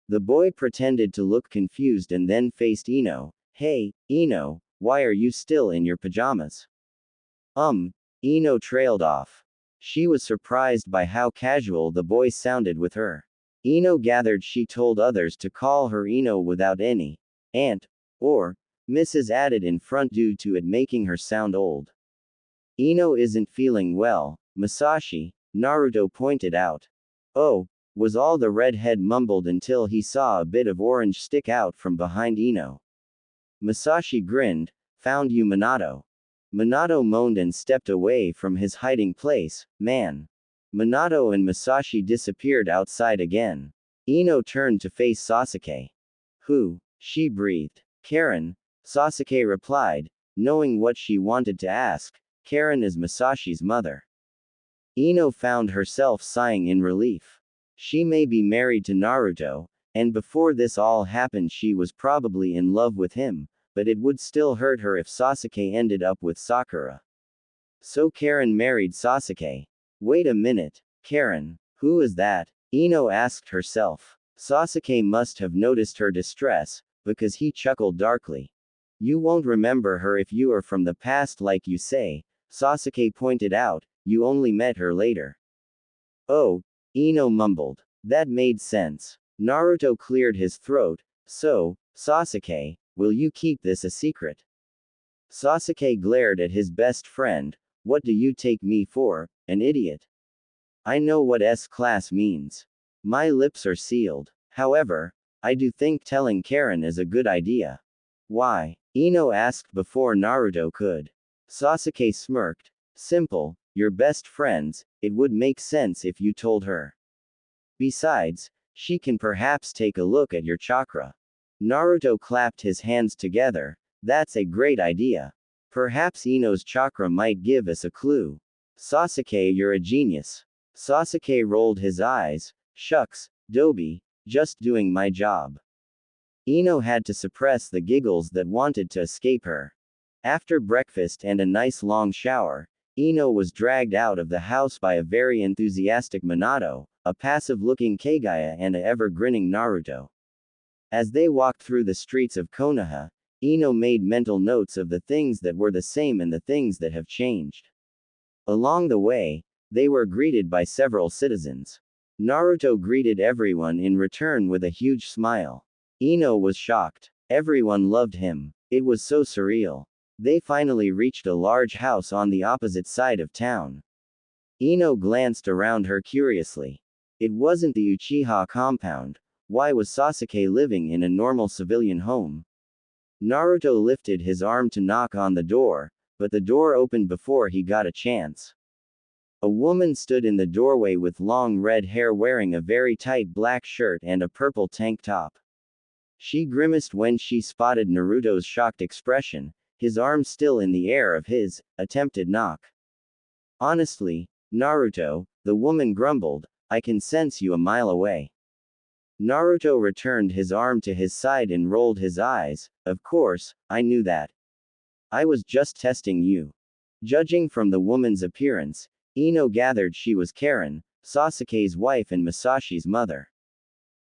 The boy pretended to look confused and then faced Ino. Hey, Ino, why are you still in your pajamas? Ino trailed off. She was surprised by how casual the boy sounded with her. Ino gathered she told others to call her Ino without any aunt or Mrs. added in front due to it making her sound old. Ino isn't feeling well, Masashi, Naruto pointed out. Oh, was all the redhead mumbled until he saw a bit of orange stick out from behind Ino. Masashi grinned, found you Minato. Minato moaned and stepped away from his hiding place. Man. Minato and Masashi disappeared outside again. Ino turned to face Sasuke. Who? She breathed. Karen, Sasuke replied, knowing what she wanted to ask. Karen is Masashi's mother. Ino found herself sighing in relief. She may be married to Naruto, and before this all happened she was probably in love with him, but it would still hurt her if Sasuke ended up with Sakura. So Karen married Sasuke. Wait a minute, Karen, who is that? Ino asked herself. Sasuke must have noticed her distress, because he chuckled darkly. You won't remember her if you are from the past like you say, Sasuke pointed out, you only met her later. Oh, Ino mumbled. That made sense. Naruto cleared his throat. So, Sasuke, will you keep this a secret? Sasuke glared at his best friend. What do you take me for, an idiot? I know what S-class means. My lips are sealed. However, I do think telling Karen is a good idea. Why? Ino asked before Naruto could. Sasuke smirked. Simple, you're best friends, it would make sense if you told her. Besides, she can perhaps take a look at your chakra. Naruto clapped his hands together. That's a great idea. Perhaps Ino's chakra might give us a clue. Sasuke, you're a genius. Sasuke rolled his eyes. Shucks, Dobi, just doing my job. Ino had to suppress the giggles that wanted to escape her. After breakfast and a nice long shower, Ino was dragged out of the house by a very enthusiastic Minato, a passive-looking Kagaya and a ever-grinning Naruto. As they walked through the streets of Konoha, Ino made mental notes of the things that were the same and the things that have changed. Along the way, they were greeted by several citizens. Naruto greeted everyone in return with a huge smile. Ino was shocked. Everyone loved him. It was so surreal. They finally reached a large house on the opposite side of town. Ino glanced around her curiously. It wasn't the Uchiha compound. Why was Sasuke living in a normal civilian home? Naruto lifted his arm to knock on the door, but the door opened before he got a chance. A woman stood in the doorway with long red hair wearing a very tight black shirt and a purple tank top. She grimaced when she spotted Naruto's shocked expression, his arm still in the air of his attempted knock. Honestly, Naruto, the woman grumbled, I can sense you a mile away. Naruto returned his arm to his side and rolled his eyes. Of course, I knew that. I was just testing you. Judging from the woman's appearance, Ino gathered she was Karen, Sasuke's wife and Masashi's mother.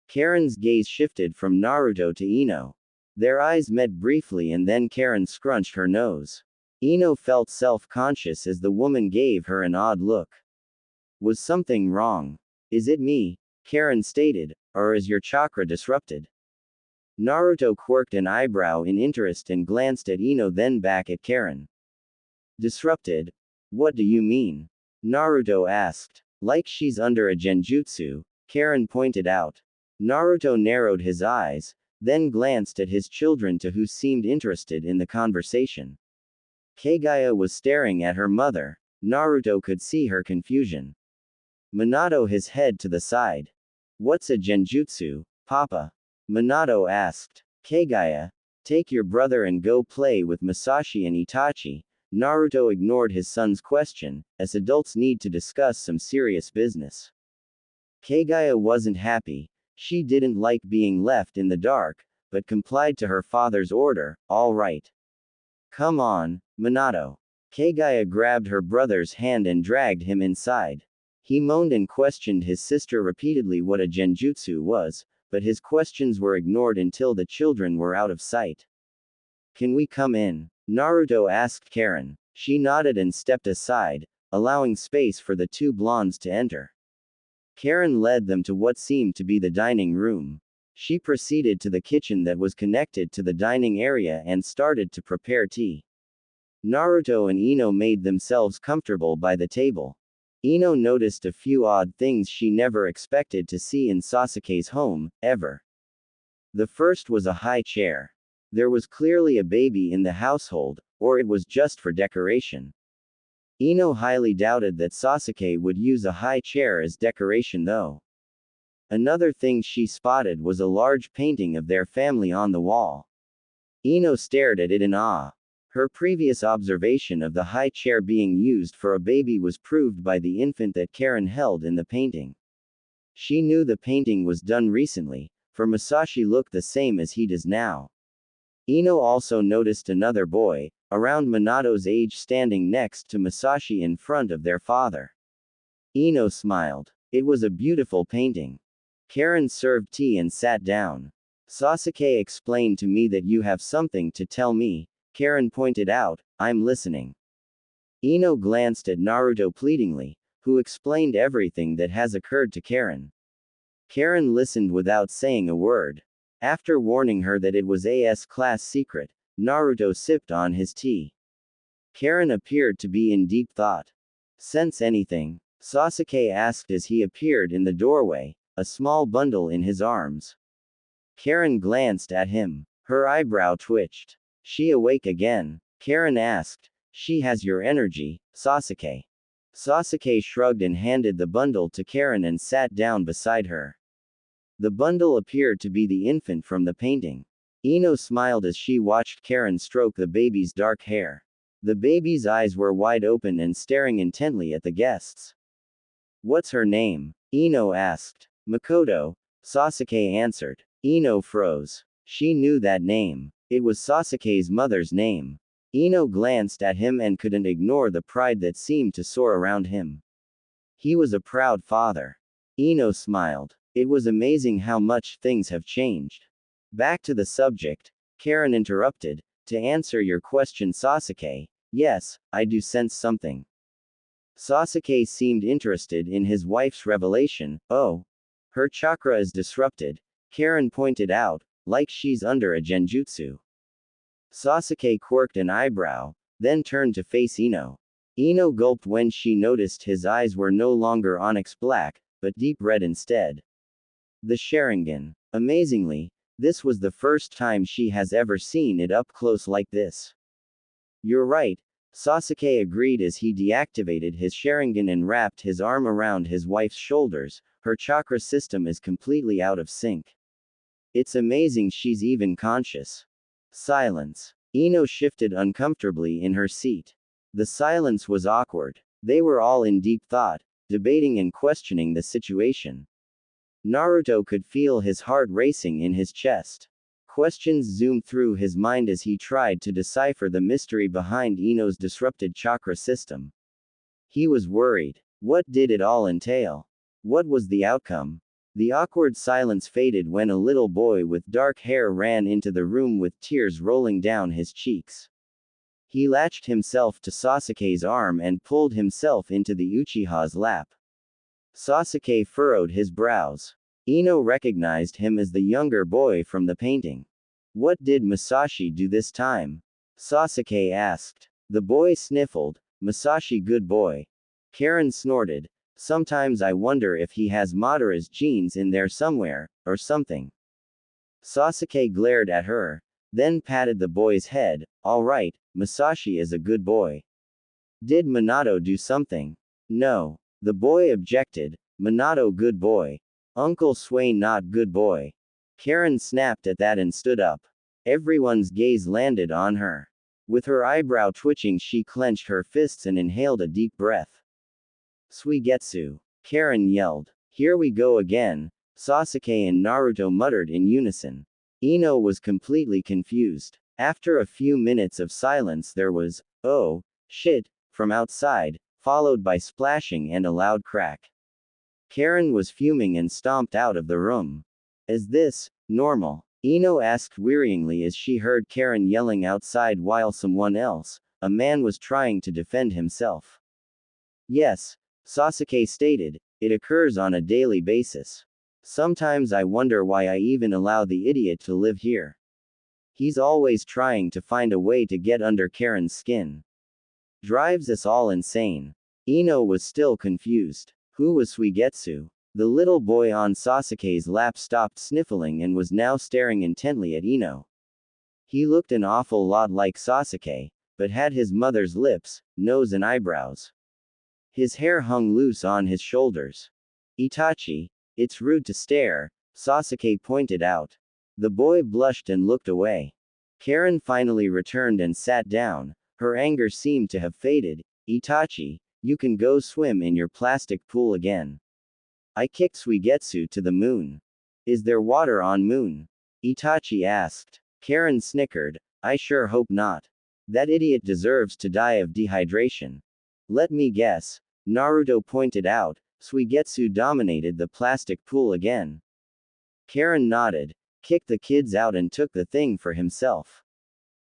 Karen's gaze shifted from Naruto to Ino. Their eyes met briefly and then Karen scrunched her nose. Ino felt self-conscious as the woman gave her an odd look. Was something wrong? Is it me? Karen stated, or is your chakra disrupted? Naruto quirked an eyebrow in interest and glanced at Ino then back at Karen. Disrupted? What do you mean? Naruto asked. Like she's under a genjutsu, Karen pointed out. Naruto narrowed his eyes, then glanced at his children who seemed interested in the conversation. Kagaya was staring at her mother. Naruto could see her confusion. Minato his head to the side. What's a genjutsu, Papa? Minato asked. Kagaya, take your brother and go play with Masashi and Itachi. Naruto ignored his son's question, as adults need to discuss some serious business. Kagaya wasn't happy. She didn't like being left in the dark, but complied to her father's order. All right. Come on, Minato. Kagaya grabbed her brother's hand and dragged him inside. He moaned and questioned his sister repeatedly what a genjutsu was, but his questions were ignored until the children were out of sight. Can we come in? Naruto asked Karen. She nodded and stepped aside, allowing space for the two blondes to enter. Karen led them to what seemed to be the dining room. She proceeded to the kitchen that was connected to the dining area and started to prepare tea. Naruto and Ino made themselves comfortable by the table. Ino noticed a few odd things she never expected to see in Sasuke's home, ever. The first was a high chair. There was clearly a baby in the household, or it was just for decoration. Ino highly doubted that Sasuke would use a high chair as decoration though. Another thing she spotted was a large painting of their family on the wall. Ino stared at it in awe. Her previous observation of the high chair being used for a baby was proved by the infant that Karen held in the painting. She knew the painting was done recently, for Masashi looked the same as he does now. Ino also noticed another boy, around Minato's age standing next to Masashi in front of their father. Ino smiled. It was a beautiful painting. Karen served tea and sat down. Sasuke explained to me that you have something to tell me. Karen pointed out, I'm listening. Ino glanced at Naruto pleadingly, who explained everything that has occurred to Karen. Karen listened without saying a word. After warning her that it was a S-class secret, Naruto sipped on his tea. Karen appeared to be in deep thought. Sense anything? Sasuke asked as he appeared in the doorway, a small bundle in his arms. Karen glanced at him. Her eyebrow twitched. She awake again? Karen asked. She has your energy, Sasuke. Sasuke shrugged and handed the bundle to Karen and sat down beside her. The bundle appeared to be the infant from the painting. Ino smiled as she watched Karen stroke the baby's dark hair. The baby's eyes were wide open and staring intently at the guests. What's her name? Ino asked. Makoto, Sasuke answered. Ino froze. She knew that name. It was Sasuke's mother's name. Ino glanced at him and couldn't ignore the pride that seemed to soar around him. He was a proud father. Ino smiled. It was amazing how much things have changed. Back to the subject, Karen interrupted. To answer your question, Sasuke, yes, I do sense something. Sasuke seemed interested in his wife's revelation. Oh. Her chakra is disrupted, Karen pointed out, like she's under a genjutsu. Sasuke quirked an eyebrow, then turned to face Ino. Ino gulped when she noticed his eyes were no longer onyx black, but deep red instead. The Sharingan. Amazingly, this was the first time she has ever seen it up close like this. You're right, Sasuke agreed as he deactivated his Sharingan and wrapped his arm around his wife's shoulders. Her chakra system is completely out of sync. It's amazing she's even conscious. Silence. Ino shifted uncomfortably in her seat. The silence was awkward. They were all in deep thought, debating and questioning the situation. Naruto could feel his heart racing in his chest. Questions zoomed through his mind as he tried to decipher the mystery behind Ino's disrupted chakra system. He was worried. What did it all entail? What was the outcome? The awkward silence faded when a little boy with dark hair ran into the room with tears rolling down his cheeks. He latched himself to Sasuke's arm and pulled himself into the Uchiha's lap. Sasuke furrowed his brows. Ino recognized him as the younger boy from the painting. What did Masashi do this time? Sasuke asked. The boy sniffled. Masashi good boy. Karen snorted. Sometimes I wonder if he has Madara's genes in there somewhere, or something. Sasuke glared at her, then patted the boy's head. All right, Masashi is a good boy. Did Minato do something? No. The boy objected. Minato good boy. Uncle Swain not good boy. Karen snapped at that and stood up. Everyone's gaze landed on her. With her eyebrow twitching, she clenched her fists and inhaled a deep breath. Suigetsu. Karen yelled. Here we go again, Sasuke and Naruto muttered in unison. Ino was completely confused. After a few minutes of silence there was, oh, shit, from outside, followed by splashing and a loud crack. Karen was fuming and stomped out of the room. Is this normal? Ino asked wearyingly as she heard Karen yelling outside while someone else, a man, was trying to defend himself. Yes, Sasuke stated, it occurs on a daily basis. Sometimes I wonder why I even allow the idiot to live here. He's always trying to find a way to get under Karen's skin. Drives us all insane. Ino was still confused. Who was Suigetsu? The little boy on Sasuke's lap stopped sniffling and was now staring intently at Ino. He looked an awful lot like Sasuke, but had his mother's lips, nose and eyebrows. His hair hung loose on his shoulders. Itachi, it's rude to stare, Sasuke pointed out. The boy blushed and looked away. Karen finally returned and sat down. Her anger seemed to have faded. Itachi, you can go swim in your plastic pool again. I kicked Suigetsu to the moon. Is there water on moon? Itachi asked. Karen snickered. I sure hope not. That idiot deserves to die of dehydration. Let me guess. Naruto pointed out. Suigetsu dominated the plastic pool again. Karen nodded, kicked the kids out and took the thing for himself.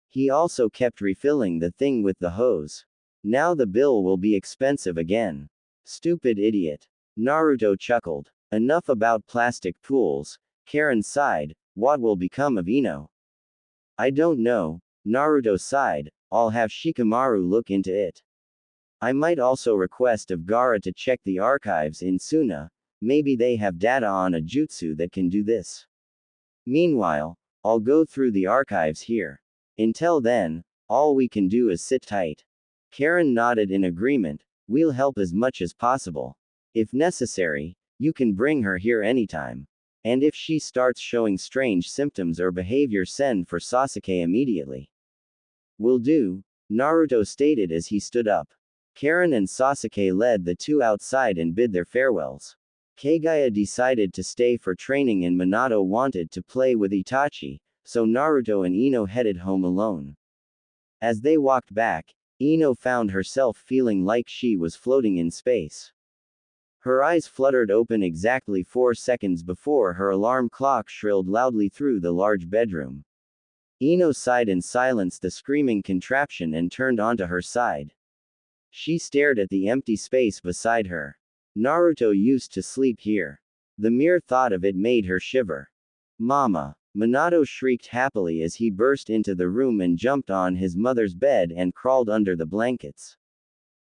He also kept refilling the thing with the hose. Now the bill will be expensive again. Stupid idiot. Naruto chuckled. Enough about plastic pools. Karen sighed. What will become of Ino? I don't know. Naruto sighed. I'll have Shikamaru look into it. I might also request of Gaara to check the archives in Suna. Maybe they have data on a jutsu that can do this. Meanwhile, I'll go through the archives here. Until then, all we can do is sit tight. Karen nodded in agreement. We'll help as much as possible. If necessary, you can bring her here anytime. And if she starts showing strange symptoms or behavior, send for Sasuke immediately. Will do, Naruto stated as he stood up. Karen and Sasuke led the two outside and bid their farewells. Kagaya decided to stay for training and Minato wanted to play with Itachi, so Naruto and Ino headed home alone. As they walked back, Ino found herself feeling like she was floating in space. Her eyes fluttered open exactly 4 seconds before her alarm clock shrilled loudly through the large bedroom. Ino sighed and silenced the screaming contraption and turned onto her side. She stared at the empty space beside her. Naruto used to sleep here. The mere thought of it made her shiver. Mama! Minato shrieked happily as he burst into the room and jumped on his mother's bed and crawled under the blankets.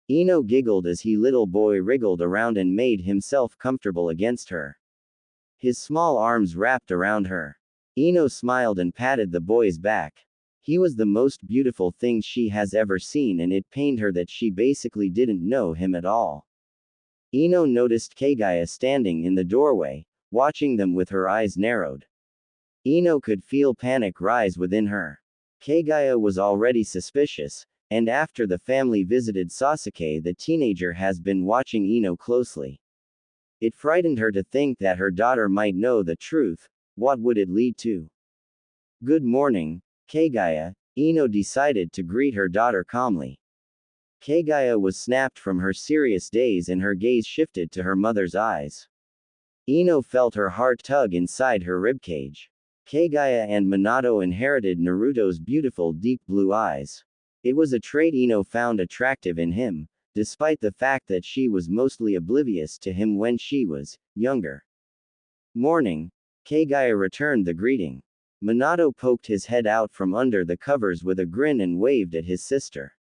Ino giggled as he little boy wriggled around and made himself comfortable against her. His small arms wrapped around her. Ino smiled and patted the boy's back. He was the most beautiful thing she has ever seen, and it pained her that she basically didn't know him at all. Ino noticed Kagaya standing in the doorway, watching them with her eyes narrowed. Ino could feel panic rise within her. Kagaya was already suspicious, and after the family visited Sasuke, the teenager has been watching Ino closely. It frightened her to think that her daughter might know the truth. What would it lead to? Good morning, Kagaya. Ino decided to greet her daughter calmly. Kagaya was snapped from her serious daze and her gaze shifted to her mother's eyes. Ino felt her heart tug inside her ribcage. Kagaya and Minato inherited Naruto's beautiful deep blue eyes. It was a trait Ino found attractive in him, despite the fact that she was mostly oblivious to him when she was younger. Morning. Kagaya returned the greeting. Minato poked his head out from under the covers with a grin and waved at his sister.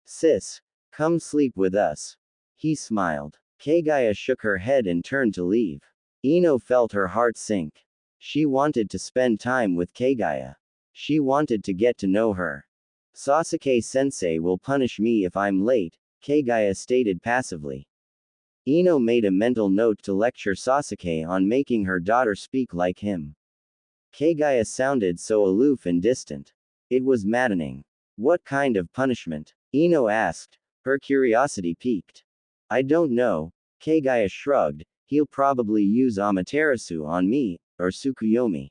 Sis, come sleep with us. He smiled. Kagaya shook her head and turned to leave. Ino felt her heart sink. She wanted to spend time with Kagaya. She wanted to get to know her. Sasuke-sensei will punish me if I'm late, Kagaya stated passively. Ino made a mental note to lecture Sasuke on making her daughter speak like him. Kagaya sounded so aloof and distant. It was maddening. What kind of punishment? Ino asked, her curiosity piqued. I don't know, Kagaya shrugged. He'll probably use Amaterasu on me, or Tsukuyomi.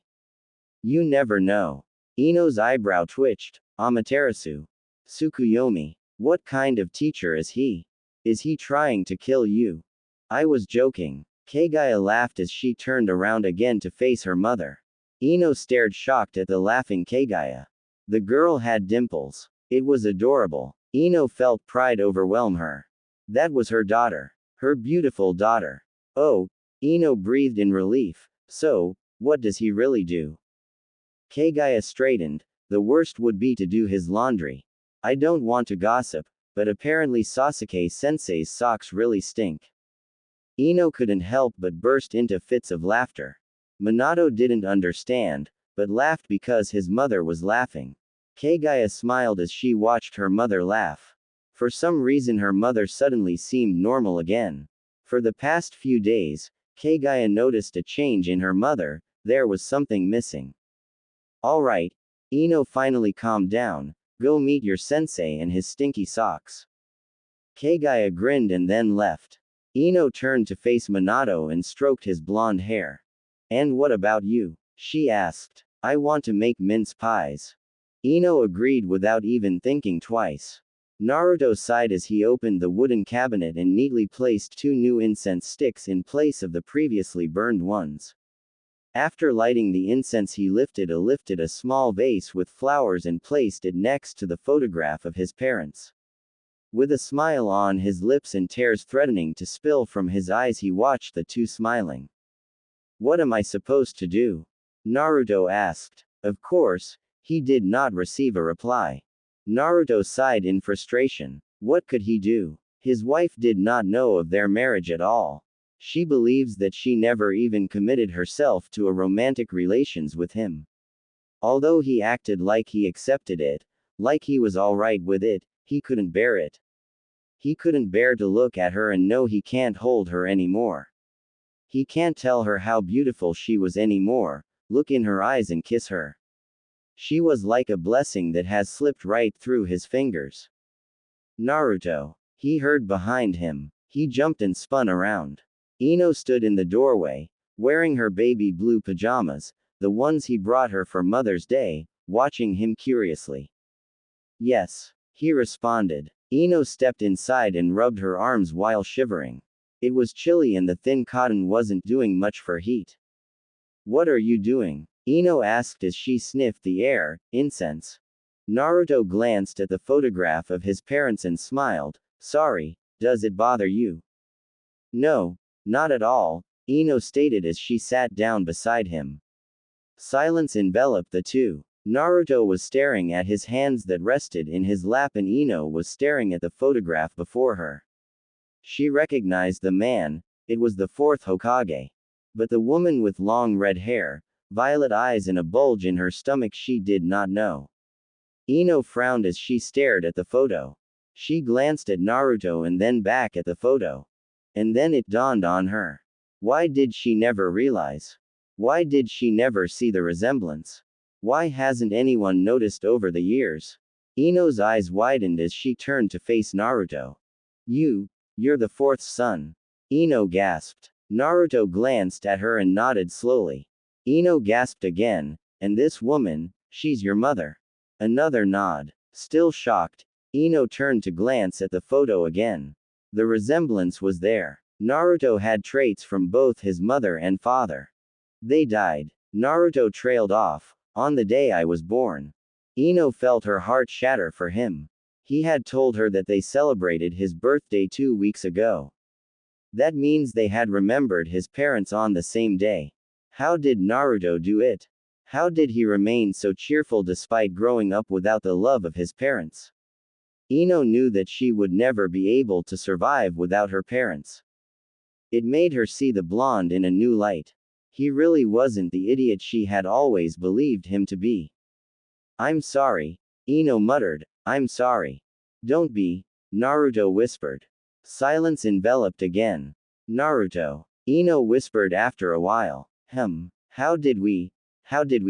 You never know. Ino's eyebrow twitched. Amaterasu. Tsukuyomi. What kind of teacher is he? Is he trying to kill you? I was joking. Kagaya laughed as she turned around again to face her mother. Ino stared shocked at the laughing Kagaya. The girl had dimples. It was adorable. Ino felt pride overwhelm her. That was her daughter. Her beautiful daughter. Oh, Ino breathed in relief. So, what does he really do? Kagaya straightened. The worst would be to do his laundry. I don't want to gossip, but apparently Sasuke-sensei's socks really stink. Ino couldn't help but burst into fits of laughter. Minato didn't understand, but laughed because his mother was laughing. Kagaya smiled as she watched her mother laugh. For some reason her mother suddenly seemed normal again. For the past few days, Kagaya noticed a change in her mother. There was something missing. Alright. Ino finally calmed down. Go meet your sensei and his stinky socks. Kagaya grinned and then left. Ino turned to face Minato and stroked his blonde hair. And what about you? She asked. I want to make mince pies. Ino agreed without even thinking twice. Naruto sighed as he opened the wooden cabinet and neatly placed 2 new incense sticks in place of the previously burned ones. After lighting the incense, he lifted a small vase with flowers and placed it next to the photograph of his parents. With a smile on his lips and tears threatening to spill from his eyes, he watched the two smiling. What am I supposed to do? Naruto asked. Of course, he did not receive a reply. Naruto sighed in frustration. What could he do? His wife did not know of their marriage at all. She believes that she never even committed herself to a romantic relations with him. Although he acted like he accepted it, like he was alright with it, he couldn't bear it. He couldn't bear to look at her and know he can't hold her anymore. He can't tell her how beautiful she was anymore, look in her eyes and kiss her. She was like a blessing that has slipped right through his fingers. Naruto. He heard behind him. He jumped and spun around. Ino stood in the doorway, wearing her baby blue pajamas, the ones he brought her for Mother's Day, watching him curiously. Yes, he responded. Ino stepped inside and rubbed her arms while shivering. It was chilly and the thin cotton wasn't doing much for heat. What are you doing? Ino asked as she sniffed the air. Incense. Naruto glanced at the photograph of his parents and smiled. Sorry, does it bother you? No, not at all, Ino stated as she sat down beside him. Silence enveloped the two. Naruto was staring at his hands that rested in his lap and Ino was staring at the photograph before her. She recognized the man, it was the fourth Hokage. But the woman with long red hair, violet eyes and a bulge in her stomach she did not know. Ino frowned as she stared at the photo. She glanced at Naruto and then back at the photo. And then it dawned on her. Why did she never realize? Why did she never see the resemblance? Why hasn't anyone noticed over the years? Ino's eyes widened as she turned to face Naruto. You're the fourth son. Ino gasped. Naruto glanced at her and nodded slowly. Ino gasped again, and this woman, she's your mother. Another nod. Still shocked, Ino turned to glance at the photo again. The resemblance was there. Naruto had traits from both his mother and father. They died. Naruto trailed off, on the day I was born. Ino felt her heart shatter for him. He had told her that they celebrated his birthday 2 weeks ago. That means they had remembered his parents on the same day. How did Naruto do it? How did he remain so cheerful despite growing up without the love of his parents? Ino knew that she would never be able to survive without her parents. It made her see the blonde in a new light. He really wasn't the idiot she had always believed him to be. I'm sorry, Ino muttered. I'm sorry. Don't be, Naruto whispered. Silence enveloped again. Naruto, Ino whispered after a while. How did we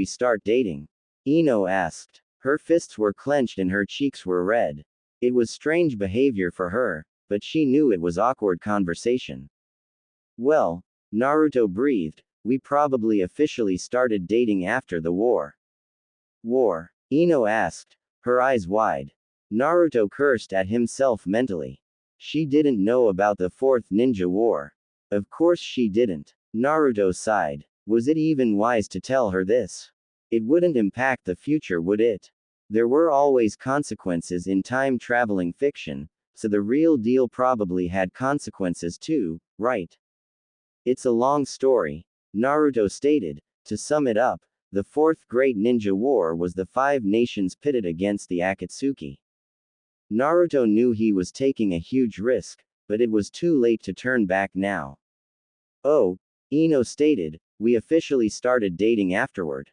start dating? Ino asked. Her fists were clenched and her cheeks were red. It was strange behavior for her, but she knew it was awkward conversation. Well, Naruto breathed, we probably officially started dating after the war. War? Ino asked, her eyes wide. Naruto cursed at himself mentally. She didn't know about the Fourth Ninja War. Of course she didn't. Naruto sighed. Was it even wise to tell her this? It wouldn't impact the future, would it? There were always consequences in time-traveling fiction, so the real deal probably had consequences too, right? It's a long story, Naruto stated. To sum it up, the Fourth Great Ninja War was the 5 nations pitted against the Akatsuki. Naruto knew he was taking a huge risk, but it was too late to turn back now. Oh, Ino stated, we officially started dating afterward.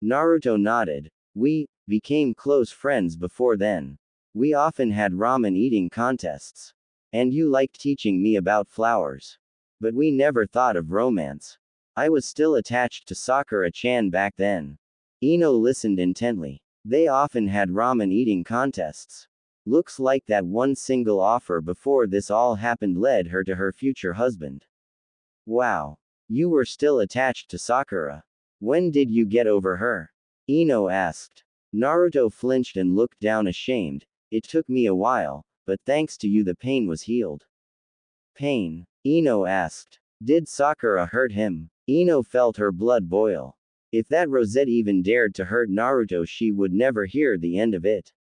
Naruto nodded. We became close friends before then. We often had ramen eating contests. And you liked teaching me about flowers. But we never thought of romance. I was still attached to Sakura-chan back then. Ino listened intently. They often had ramen eating contests. Looks like that one single offer before this all happened led her to her future husband. Wow. You were still attached to Sakura. When did you get over her? Ino asked. Naruto flinched and looked down ashamed. It took me a while, but thanks to you the pain was healed. Pain? Ino asked. Did Sakura hurt him? Ino felt her blood boil. If that Rosette even dared to hurt Naruto she would never hear the end of it.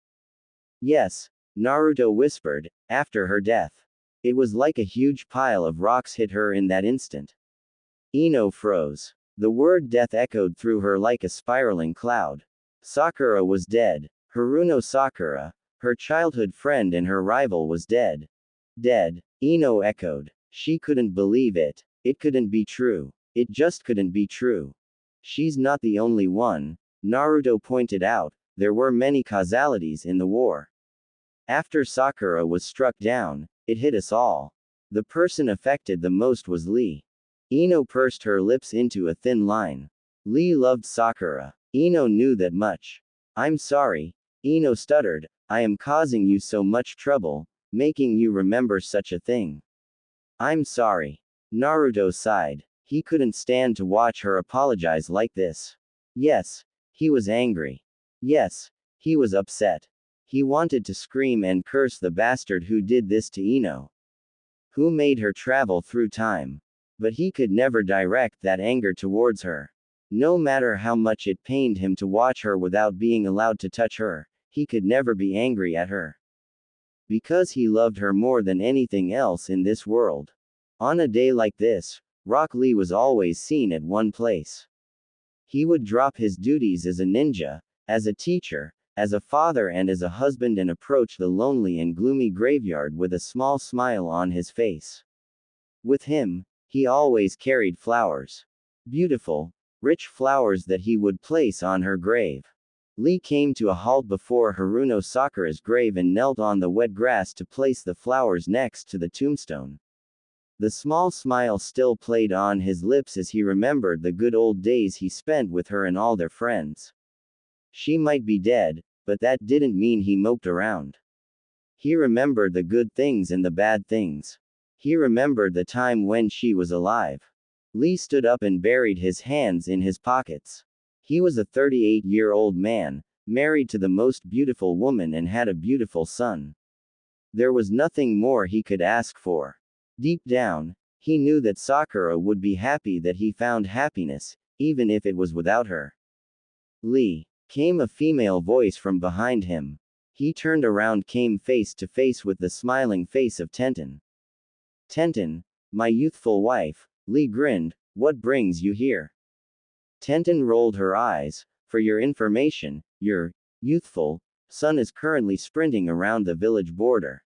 Yes, Naruto whispered, after her death. It was like a huge pile of rocks hit her in that instant. Ino froze. The word death echoed through her like a spiraling cloud. Sakura was dead. Haruno Sakura, her childhood friend and her rival, was dead. Dead, Ino echoed. She couldn't believe it. It couldn't be true. It just couldn't be true. She's not the only one, Naruto pointed out. There were many causalities in the war. After Sakura was struck down, it hit us all. The person affected the most was Lee. Ino pursed her lips into a thin line. Lee loved Sakura. Ino knew that much. I'm sorry, Ino stuttered. I am causing you so much trouble, making you remember such a thing. I'm sorry. Naruto sighed. He couldn't stand to watch her apologize like this. Yes, he was angry. Yes, he was upset. He wanted to scream and curse the bastard who did this to Ino. Who made her travel through time. But he could never direct that anger towards her. No matter how much it pained him to watch her without being allowed to touch her, he could never be angry at her. Because he loved her more than anything else in this world. On a day like this, Rock Lee was always seen at one place. He would drop his duties as a ninja, as a teacher, as a father, and as a husband, and approached the lonely and gloomy graveyard with a small smile on his face. With him, he always carried flowers. Beautiful, rich flowers that he would place on her grave. Lee came to a halt before Haruno Sakura's grave and knelt on the wet grass to place the flowers next to the tombstone. The small smile still played on his lips as he remembered the good old days he spent with her and all their friends. She might be dead, but that didn't mean he moped around. He remembered the good things and the bad things. He remembered the time when she was alive. Lee stood up and buried his hands in his pockets. He was a 38-year-old man, married to the most beautiful woman and had a beautiful son. There was nothing more he could ask for. Deep down, he knew that Sakura would be happy that he found happiness, even if it was without her. Lee, came a female voice from behind him. He turned around, came face to face with the smiling face of Tenten. Tenten, my youthful wife, Lee grinned, what brings you here? Tenten rolled her eyes. For your information, your youthful son is currently sprinting around the village border.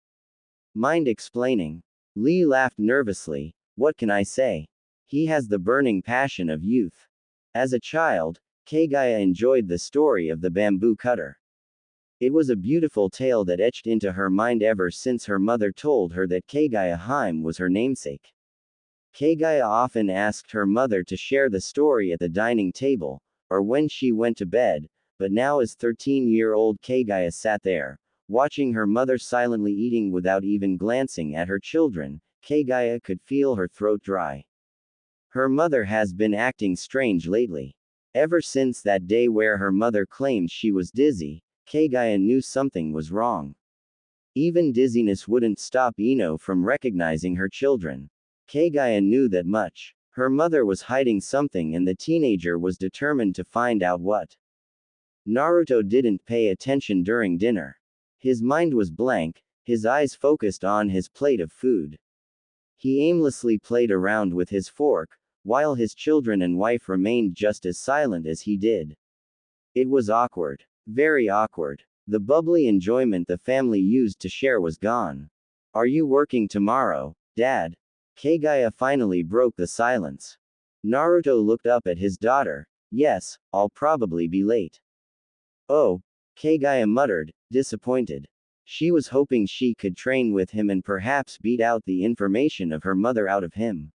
Mind explaining? Lee laughed nervously. What can I say? He has the burning passion of youth. As a child, Kagaya enjoyed the story of the bamboo cutter. It was a beautiful tale that etched into her mind ever since her mother told her that Kagaya Haim was her namesake. Kagaya often asked her mother to share the story at the dining table, or when she went to bed, but now as 13-year-old Kagaya sat there, watching her mother silently eating without even glancing at her children, Kagaya could feel her throat dry. Her mother has been acting strange lately. Ever since that day where her mother claimed she was dizzy, Kagaya knew something was wrong. Even dizziness wouldn't stop Ino from recognizing her children. Kagaya knew that much. Her mother was hiding something and the teenager was determined to find out what. Naruto didn't pay attention during dinner. His mind was blank, his eyes focused on his plate of food. He aimlessly played around with his fork, while his children and wife remained just as silent as he did. It was awkward. Very awkward. The bubbly enjoyment the family used to share was gone. Are you working tomorrow, Dad? Kagaya finally broke the silence. Naruto looked up at his daughter. Yes, I'll probably be late. Oh, Kagaya muttered, disappointed. She was hoping she could train with him and perhaps beat out the information of her mother out of him.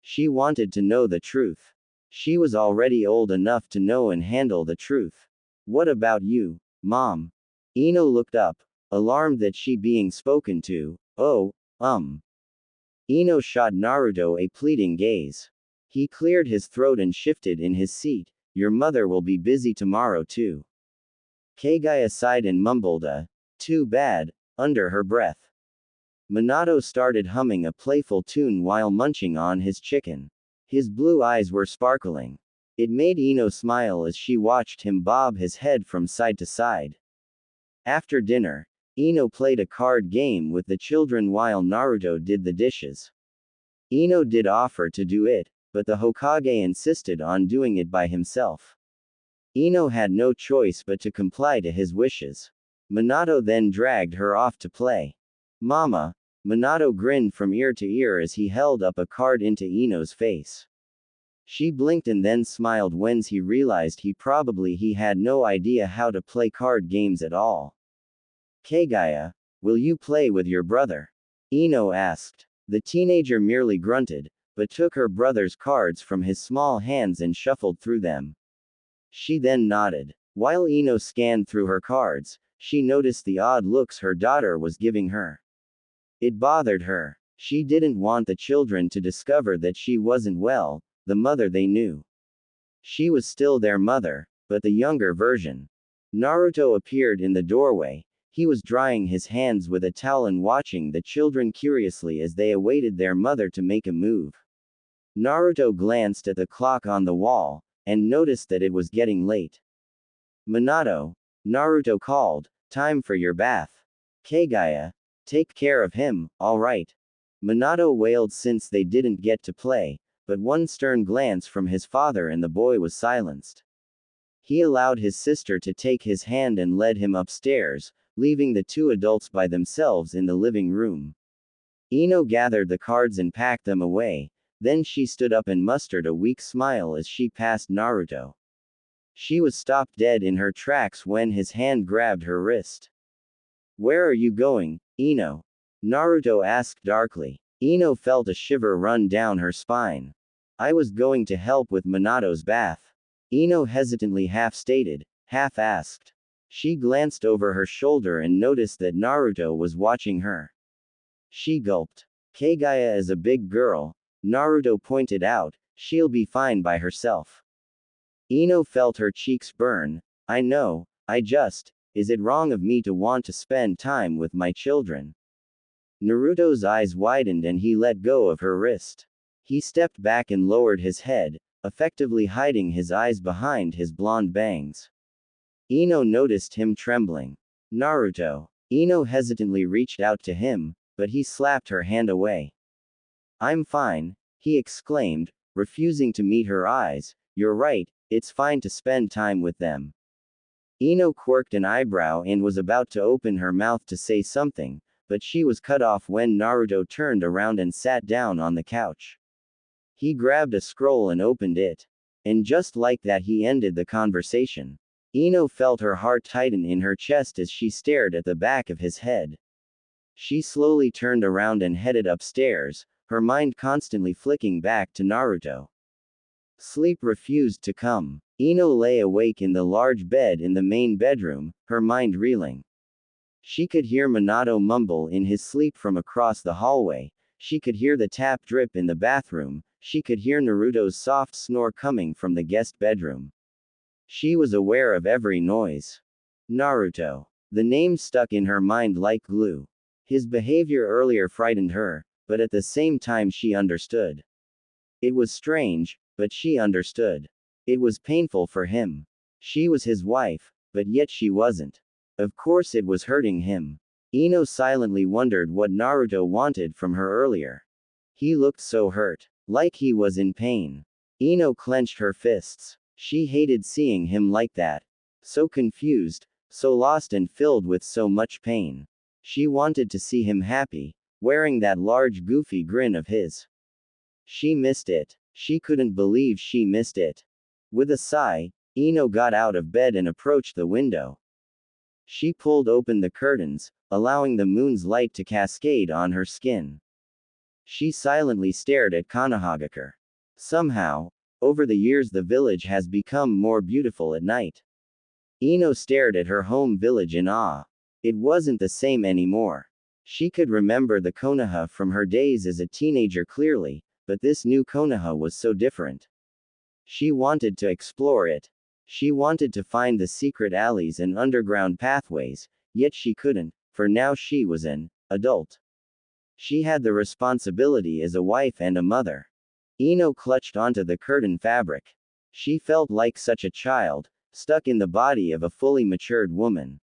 She wanted to know the truth. She was already old enough to know and handle the truth. What about you, Mom? Ino looked up, alarmed that she being spoken to. Oh, Ino shot Naruto a pleading gaze. He cleared his throat and shifted in his seat. Your mother will be busy tomorrow too. Kagaya sighed and mumbled a, too bad, under her breath. Minato started humming a playful tune while munching on his chicken. His blue eyes were sparkling. It made Ino smile as she watched him bob his head from side to side. After dinner, Ino played a card game with the children while Naruto did the dishes. Ino did offer to do it, but the Hokage insisted on doing it by himself. Ino had no choice but to comply to his wishes. Minato then dragged her off to play. Mama, Minato grinned from ear to ear as he held up a card into Ino's face. She blinked and then smiled when he realized he had no idea how to play card games at all. Kagaya, will you play with your brother? Ino asked. The teenager merely grunted, but took her brother's cards from his small hands and shuffled through them. She then nodded. While Ino scanned through her cards, she noticed the odd looks her daughter was giving her. It bothered her. She didn't want the children to discover that she wasn't well, the mother they knew. She was still their mother, but the younger version. Naruto appeared in the doorway. He was drying his hands with a towel and watching the children curiously as they awaited their mother to make a move. Naruto glanced at the clock on the wall, and noticed that it was getting late. Minato, Naruto called, time for your bath. Kagaya, take care of him, alright. Minato wailed since they didn't get to play, but one stern glance from his father and the boy was silenced. He allowed his sister to take his hand and led him upstairs, leaving the two adults by themselves in the living room. Ino gathered the cards and packed them away, then she stood up and mustered a weak smile as she passed Naruto. She was stopped dead in her tracks when his hand grabbed her wrist. "Where are you going, Ino?" Naruto asked darkly. Ino felt a shiver run down her spine. "I was going to help with Minato's bath." Ino hesitantly half-stated, half-asked. She glanced over her shoulder and noticed that Naruto was watching her. She gulped. "Kagaya is a big girl," Naruto pointed out, "she'll be fine by herself." Ino felt her cheeks burn. "I know, is it wrong of me to want to spend time with my children?" Naruto's eyes widened and he let go of her wrist. He stepped back and lowered his head, effectively hiding his eyes behind his blonde bangs. Ino noticed him trembling. "Naruto." Ino hesitantly reached out to him, but he slapped her hand away. "I'm fine," he exclaimed, refusing to meet her eyes. "You're right, it's fine to spend time with them." Ino quirked an eyebrow and was about to open her mouth to say something, but she was cut off when Naruto turned around and sat down on the couch. He grabbed a scroll and opened it. And just like that he ended the conversation. Ino felt her heart tighten in her chest as she stared at the back of his head. She slowly turned around and headed upstairs, her mind constantly flicking back to Naruto. Sleep refused to come. Ino lay awake in the large bed in the main bedroom, her mind reeling. She could hear Minato mumble in his sleep from across the hallway, she could hear the tap drip in the bathroom, she could hear Naruto's soft snore coming from the guest bedroom. She was aware of every noise. Naruto. The name stuck in her mind like glue. His behavior earlier frightened her, but at the same time she understood. It was strange, but she understood. It was painful for him. She was his wife, but yet she wasn't. Of course it was hurting him. Ino silently wondered what Naruto wanted from her earlier. He looked so hurt. Like he was in pain. Ino clenched her fists. She hated seeing him like that. So confused, so lost and filled with so much pain. She wanted to see him happy, wearing that large goofy grin of his. She missed it. She couldn't believe she missed it. With a sigh, Ino got out of bed and approached the window. She pulled open the curtains, allowing the moon's light to cascade on her skin. She silently stared at Konohagakure. Somehow, over the years the village has become more beautiful at night. Ino stared at her home village in awe. It wasn't the same anymore. She could remember the Konoha from her days as a teenager clearly, but this new Konoha was so different. She wanted to explore it. She wanted to find the secret alleys and underground pathways, yet she couldn't, for now she was an adult. She had the responsibility as a wife and a mother. Ino clutched onto the curtain fabric. She felt like such a child, stuck in the body of a fully matured woman.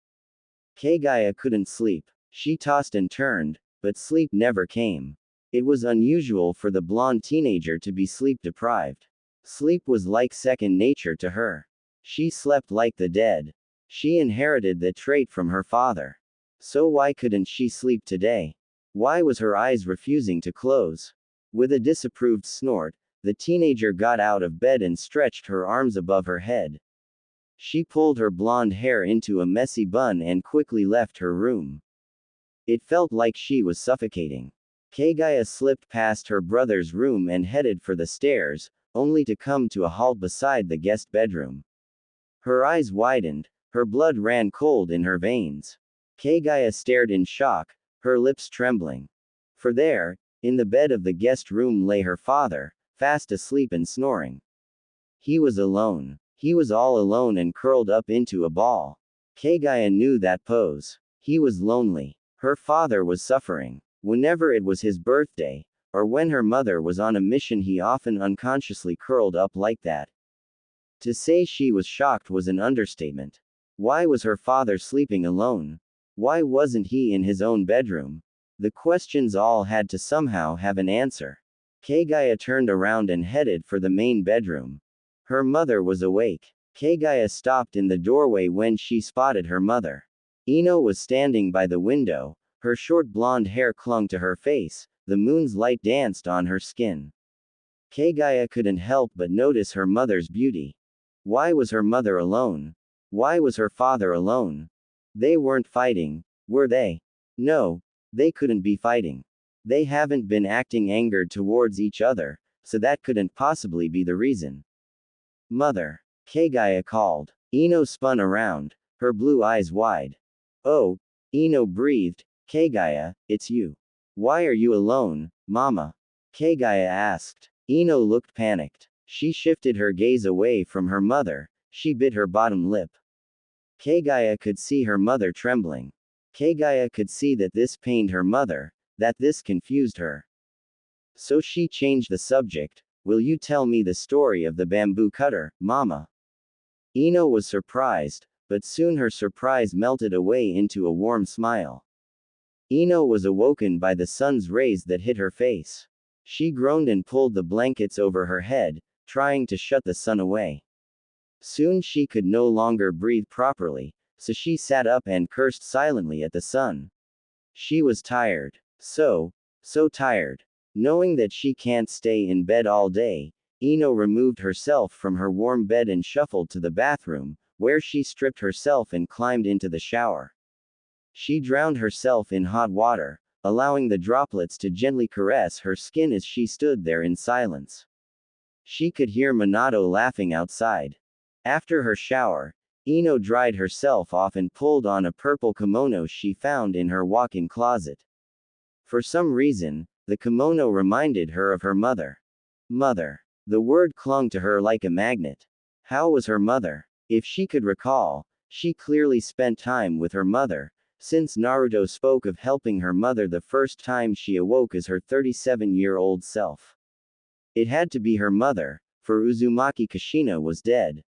Kagaya couldn't sleep. She tossed and turned, but sleep never came. It was unusual for the blonde teenager to be sleep deprived. Sleep was like second nature to her. She slept like the dead. She inherited the trait from her father. So why couldn't she sleep today? Why was her eyes refusing to close? With a disapproved snort, the teenager got out of bed and stretched her arms above her head. She pulled her blonde hair into a messy bun and quickly left her room. It felt like she was suffocating. Kagaya slipped past her brother's room and headed for the stairs, only to come to a halt beside the guest bedroom. Her eyes widened, her blood ran cold in her veins. Kagaya stared in shock, her lips trembling. For there, in the bed of the guest room lay her father, fast asleep and snoring. He was alone. He was all alone and curled up into a ball. Kagaya knew that pose. He was lonely. Her father was suffering. Whenever it was his birthday, or when her mother was on a mission, he often unconsciously curled up like that. To say she was shocked was an understatement. Why was her father sleeping alone? Why wasn't he in his own bedroom? The questions all had to somehow have an answer. Kagaya turned around and headed for the main bedroom. Her mother was awake. Kagaya stopped in the doorway when she spotted her mother. Ino was standing by the window, her short blonde hair clung to her face, the moon's light danced on her skin. Kagaya couldn't help but notice her mother's beauty. Why was her mother alone? Why was her father alone? They weren't fighting, were they? No, they couldn't be fighting. They haven't been acting angered towards each other, so that couldn't possibly be the reason. Mother. Kagaya called. Ino spun around, her blue eyes wide. Oh, Ino breathed. Kagaya, it's you. Why are you alone, Mama? Kagaya asked. Ino looked panicked. She shifted her gaze away from her mother, she bit her bottom lip. Kagaya could see her mother trembling. Kagaya could see that this pained her mother, that this confused her. So she changed the subject. Will you tell me the story of the bamboo cutter, Mama? Ino was surprised, but soon her surprise melted away into a warm smile. Ino was awoken by the sun's rays that hit her face. She groaned and pulled the blankets over her head, trying to shut the sun away. Soon she could no longer breathe properly, so she sat up and cursed silently at the sun. She was tired. So tired. Knowing that she can't stay in bed all day, Ino removed herself from her warm bed and shuffled to the bathroom, where she stripped herself and climbed into the shower. She drowned herself in hot water, allowing the droplets to gently caress her skin as she stood there in silence. She could hear Minato laughing outside. After her shower, Ino dried herself off and pulled on a purple kimono she found in her walk-in closet. For some reason, the kimono reminded her of her mother. Mother. The word clung to her like a magnet. How was her mother? If she could recall, she clearly spent time with her mother, since Naruto spoke of helping her mother the first time she awoke as her 37-year-old self. It had to be her mother, for Uzumaki Kushina was dead.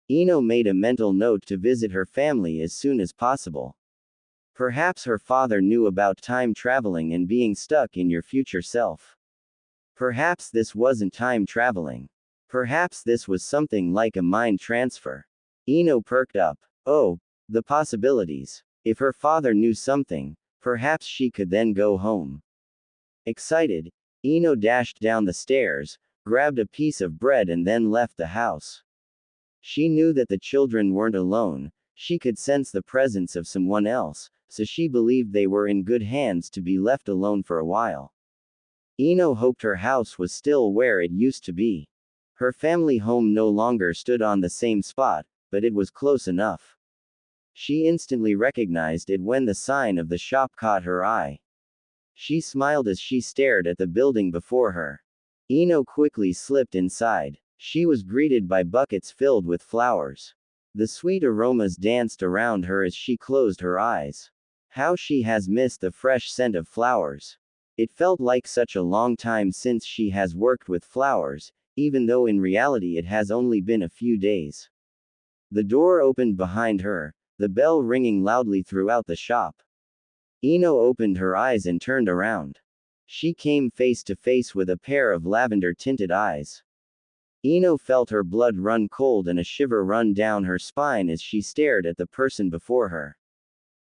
Ino made a mental note to visit her family as soon as possible. Perhaps her father knew about time traveling and being stuck in your future self. Perhaps this wasn't time traveling. Perhaps this was something like a mind transfer. Ino perked up. Oh, the possibilities. If her father knew something, perhaps she could then go home. Excited, Ino dashed down the stairs, grabbed a piece of bread and then left the house. She knew that the children weren't alone, she could sense the presence of someone else, so she believed they were in good hands to be left alone for a while. Ino hoped her house was still where it used to be. Her family home no longer stood on the same spot, but it was close enough. She instantly recognized it when the sign of the shop caught her eye. She smiled as she stared at the building before her. Ino quickly slipped inside. She was greeted by buckets filled with flowers. The sweet aromas danced around her as she closed her eyes. How she has missed the fresh scent of flowers. It felt like such a long time since she has worked with flowers, even though in reality it has only been a few days. The door opened behind her, the bell ringing loudly throughout the shop. Ino opened her eyes and turned around. She came face to face with a pair of lavender-tinted eyes. Ino felt her blood run cold and a shiver run down her spine as she stared at the person before her.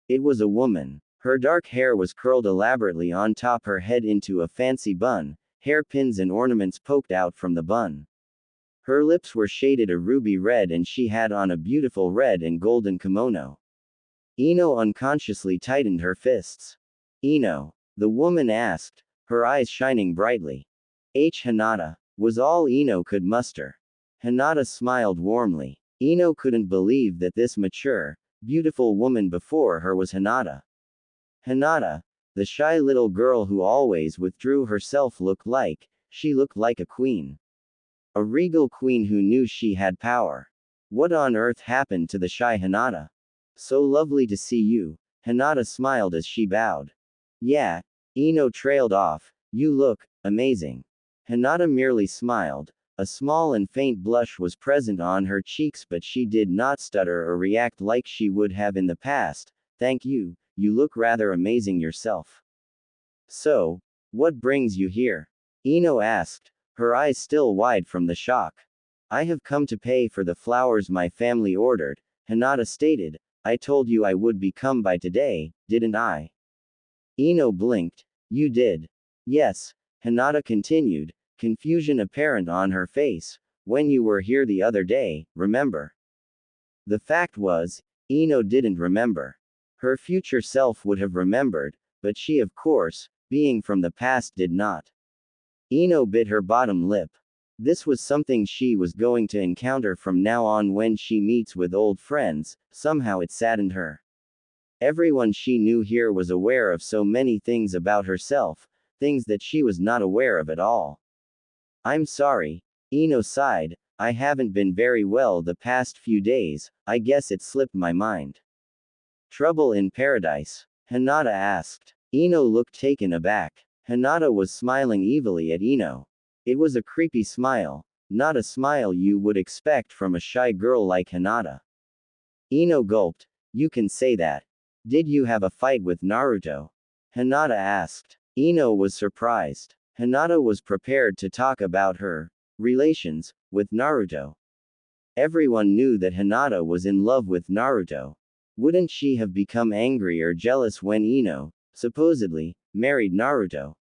It was a woman. Her dark hair was curled elaborately on top her head into a fancy bun, hairpins and ornaments poked out from the bun. Her lips were shaded a ruby red and she had on a beautiful red and golden kimono. Ino unconsciously tightened her fists. Ino? The woman asked, her eyes shining brightly. Hinata, was all Ino could muster. Hinata smiled warmly. Ino couldn't believe that this mature, beautiful woman before her was Hinata. Hinata, the shy little girl who always withdrew herself she looked like a queen. A regal queen who knew she had power. What on earth happened to the shy Hinata? So lovely to see you, Hinata smiled as she bowed. Yeah, Ino trailed off, you look amazing. Hinata merely smiled. A small and faint blush was present on her cheeks, but she did not stutter or react like she would have in the past. Thank you, you look rather amazing yourself. So, what brings you here? Ino asked, her eyes still wide from the shock. I have come to pay for the flowers my family ordered, Hinata stated. I told you I would become by today, didn't I? Ino blinked. You did. Yes, Hinata continued, confusion apparent on her face. When you were here the other day, remember? The fact was, Ino didn't remember. Her future self would have remembered, but she, of course, being from the past, did not. Ino bit her bottom lip. This was something she was going to encounter from now on when she meets with old friends. Somehow it saddened her. Everyone she knew here was aware of so many things about herself, things that she was not aware of at all. I'm sorry, Ino sighed. I haven't been very well the past few days, I guess it slipped my mind. Trouble in paradise? Hinata asked. Ino looked taken aback. Hinata was smiling evilly at Ino. It was a creepy smile, not a smile you would expect from a shy girl like Hinata. Ino gulped. You can say that. Did you have a fight with Naruto? Hinata asked. Ino was surprised. Hinata was prepared to talk about her relations with Naruto. Everyone knew that Hinata was in love with Naruto. Wouldn't she have become angry or jealous when Ino, supposedly, married Naruto?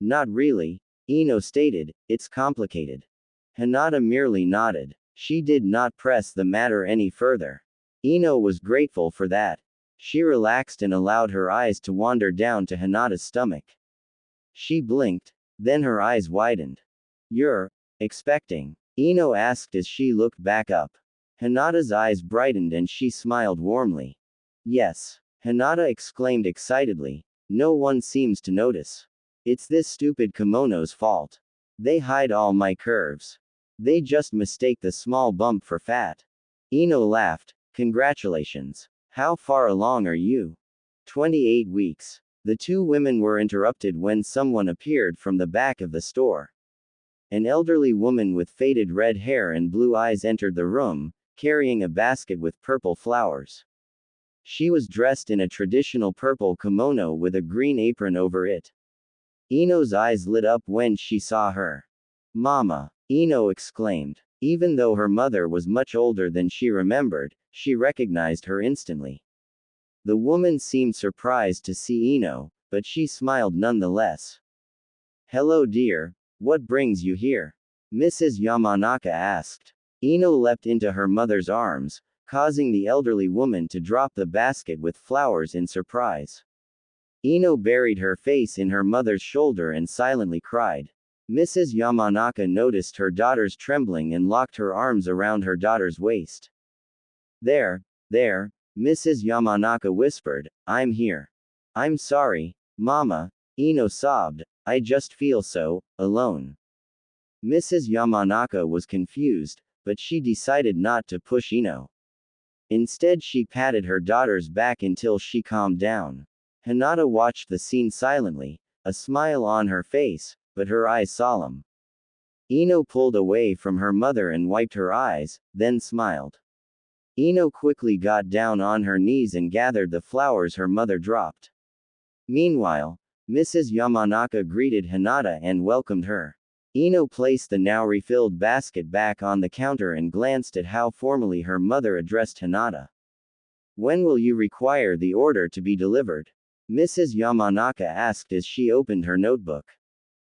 Not really, Ino stated, it's complicated. Hinata merely nodded. She did not press the matter any further. Ino was grateful for that. She relaxed and allowed her eyes to wander down to Hinata's stomach. She blinked, then her eyes widened. You're expecting? Ino asked as she looked back up. Hinata's eyes brightened and she smiled warmly. Yes, Hinata exclaimed excitedly. No one seems to notice. It's this stupid kimono's fault. They hide all my curves. They just mistake the small bump for fat. Ino laughed. Congratulations. How far along are you? 28 weeks. The two women were interrupted when someone appeared from the back of the store. An elderly woman with faded red hair and blue eyes entered the room, carrying a basket with purple flowers. She was dressed in a traditional purple kimono with a green apron over it. Ino's eyes lit up when she saw her. Mama! Ino exclaimed. Even though her mother was much older than she remembered, she recognized her instantly. The woman seemed surprised to see Ino, but she smiled nonetheless. Hello dear, what brings you here? Mrs. Yamanaka asked. Ino leapt into her mother's arms, causing the elderly woman to drop the basket with flowers in surprise. Ino buried her face in her mother's shoulder and silently cried. Mrs. Yamanaka noticed her daughter's trembling and locked her arms around her daughter's waist. There, Mrs. Yamanaka whispered, I'm here. I'm sorry, Mama, Ino sobbed, I just feel so alone. Mrs. Yamanaka was confused, but she decided not to push Ino. Instead, she patted her daughter's back until she calmed down. Hinata watched the scene silently, a smile on her face, but her eyes solemn. Ino pulled away from her mother and wiped her eyes, then smiled. Ino quickly got down on her knees and gathered the flowers her mother dropped. Meanwhile, Mrs. Yamanaka greeted Hinata and welcomed her. Ino placed the now refilled basket back on the counter and glanced at how formally her mother addressed Hinata. When will you require the order to be delivered? Mrs. Yamanaka asked as she opened her notebook.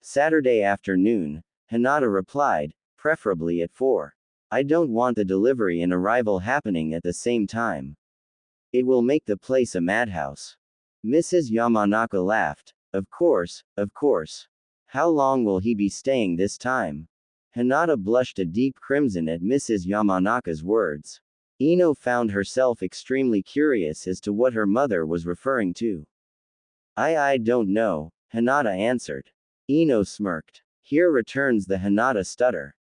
Saturday afternoon, Hinata replied, preferably at 4. I don't want the delivery and arrival happening at the same time. It will make the place a madhouse. Mrs. Yamanaka laughed. Of course, of course. How long will he be staying this time? Hinata blushed a deep crimson at Mrs. Yamanaka's words. Ino found herself extremely curious as to what her mother was referring to. I don't know, Hinata answered. Ino smirked. Here returns the Hinata stutter.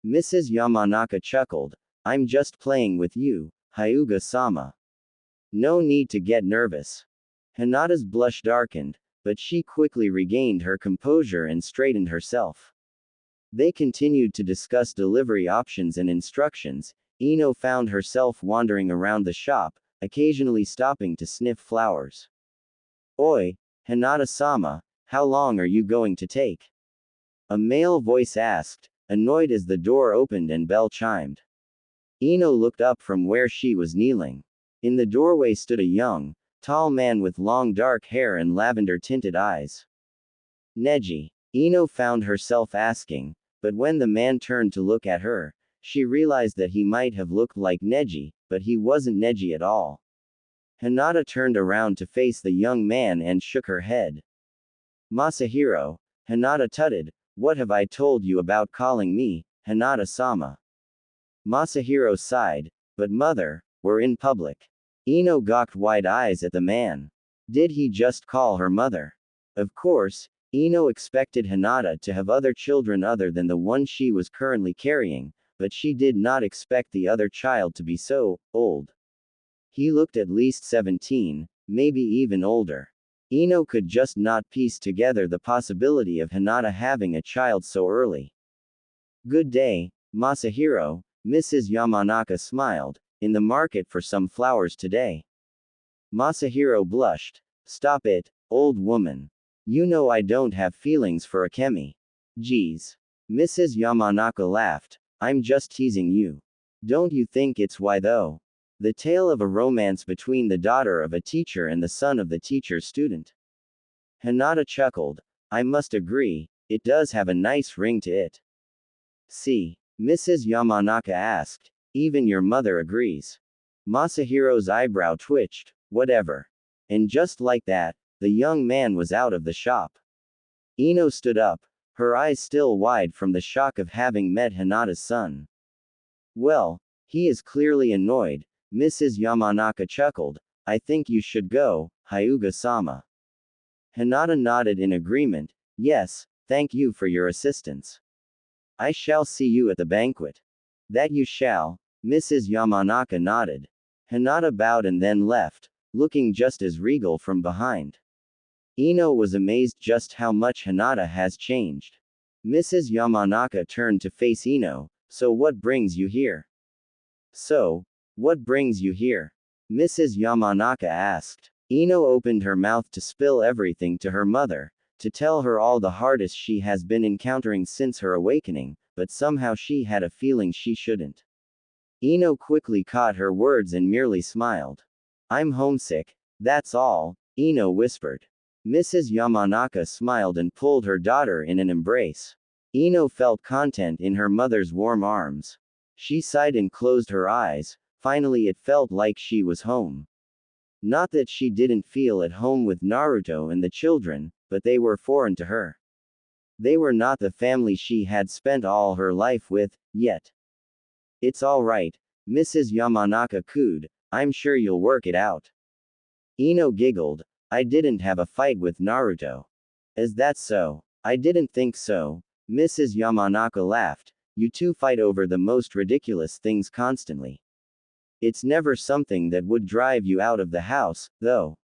Mrs. Yamanaka chuckled. I'm just playing with you, Hyuga-sama. No need to get nervous. Hinata's blush darkened, but she quickly regained her composure and straightened herself. They continued to discuss delivery options and instructions. Ino found herself wandering around the shop, occasionally stopping to sniff flowers. Oi, Hinata-sama, how long are you going to take? A male voice asked, annoyed as the door opened and bell chimed. Ino looked up from where she was kneeling. In the doorway stood a young, tall man with long dark hair and lavender-tinted eyes. Neji, Ino found herself asking, but when the man turned to look at her, she realized that he might have looked like Neji, but he wasn't Neji at all. Hinata turned around to face the young man and shook her head. Masahiro, Hinata tutted, what have I told you about calling me, Hinata-sama? Masahiro sighed, but mother, we're in public. Ino gawked wide eyes at the man. Did he just call her mother? Of course, Ino expected Hinata to have other children other than the one she was currently carrying, but she did not expect the other child to be so old. He looked at least 17, maybe even older. Ino could just not piece together the possibility of Hinata having a child so early. Good day, Masahiro, Mrs. Yamanaka smiled, in the market for some flowers today. Masahiro blushed. Stop it, old woman. You know I don't have feelings for Akemi. Geez. Mrs. Yamanaka laughed. I'm just teasing you. Don't you think it's why though? The tale of a romance between the daughter of a teacher and the son of the teacher's student. Hinata chuckled. I must agree, it does have a nice ring to it. See, Mrs. Yamanaka asked. Even your mother agrees. Masahiro's eyebrow twitched. Whatever. And just like that, the young man was out of the shop. Ino stood up, her eyes still wide from the shock of having met Hinata's son. Well, he is clearly annoyed, Mrs. Yamanaka chuckled. I think you should go, Hyuga-sama. Hinata nodded in agreement. Yes, thank you for your assistance. I shall see you at the banquet. That you shall, Mrs. Yamanaka nodded. Hinata bowed and then left, looking just as regal from behind. Ino was amazed just how much Hinata has changed. Mrs. Yamanaka turned to face Ino. So what brings you here? So, what brings you here? Mrs. Yamanaka asked. Ino opened her mouth to spill everything to her mother, to tell her all the hardest she has been encountering since her awakening, but somehow she had a feeling she shouldn't. Ino quickly caught her words and merely smiled. I'm homesick, that's all, Ino whispered. Mrs. Yamanaka smiled and pulled her daughter in an embrace. Ino felt content in her mother's warm arms. She sighed and closed her eyes. Finally it felt like she was home. Not that she didn't feel at home with Naruto and the children, but they were foreign to her. They were not the family she had spent all her life with, yet. It's all right, Mrs. Yamanaka cooed, I'm sure you'll work it out. Ino giggled. I didn't have a fight with Naruto. Is that so? I didn't think so. Mrs. Yamanaka laughed. You two fight over the most ridiculous things constantly. It's never something that would drive you out of the house, though.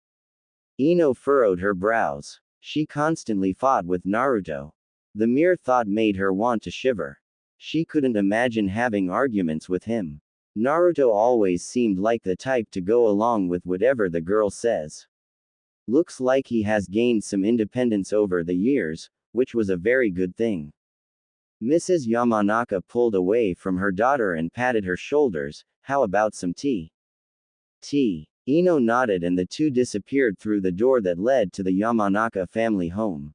Ino furrowed her brows. She constantly fought with Naruto. The mere thought made her want to shiver. She couldn't imagine having arguments with him. Naruto always seemed like the type to go along with whatever the girl says. Looks like he has gained some independence over the years, which was a very good thing. Mrs. Yamanaka pulled away from her daughter and patted her shoulders. How about some tea? Tea. Ino nodded and the two disappeared through the door that led to the Yamanaka family home.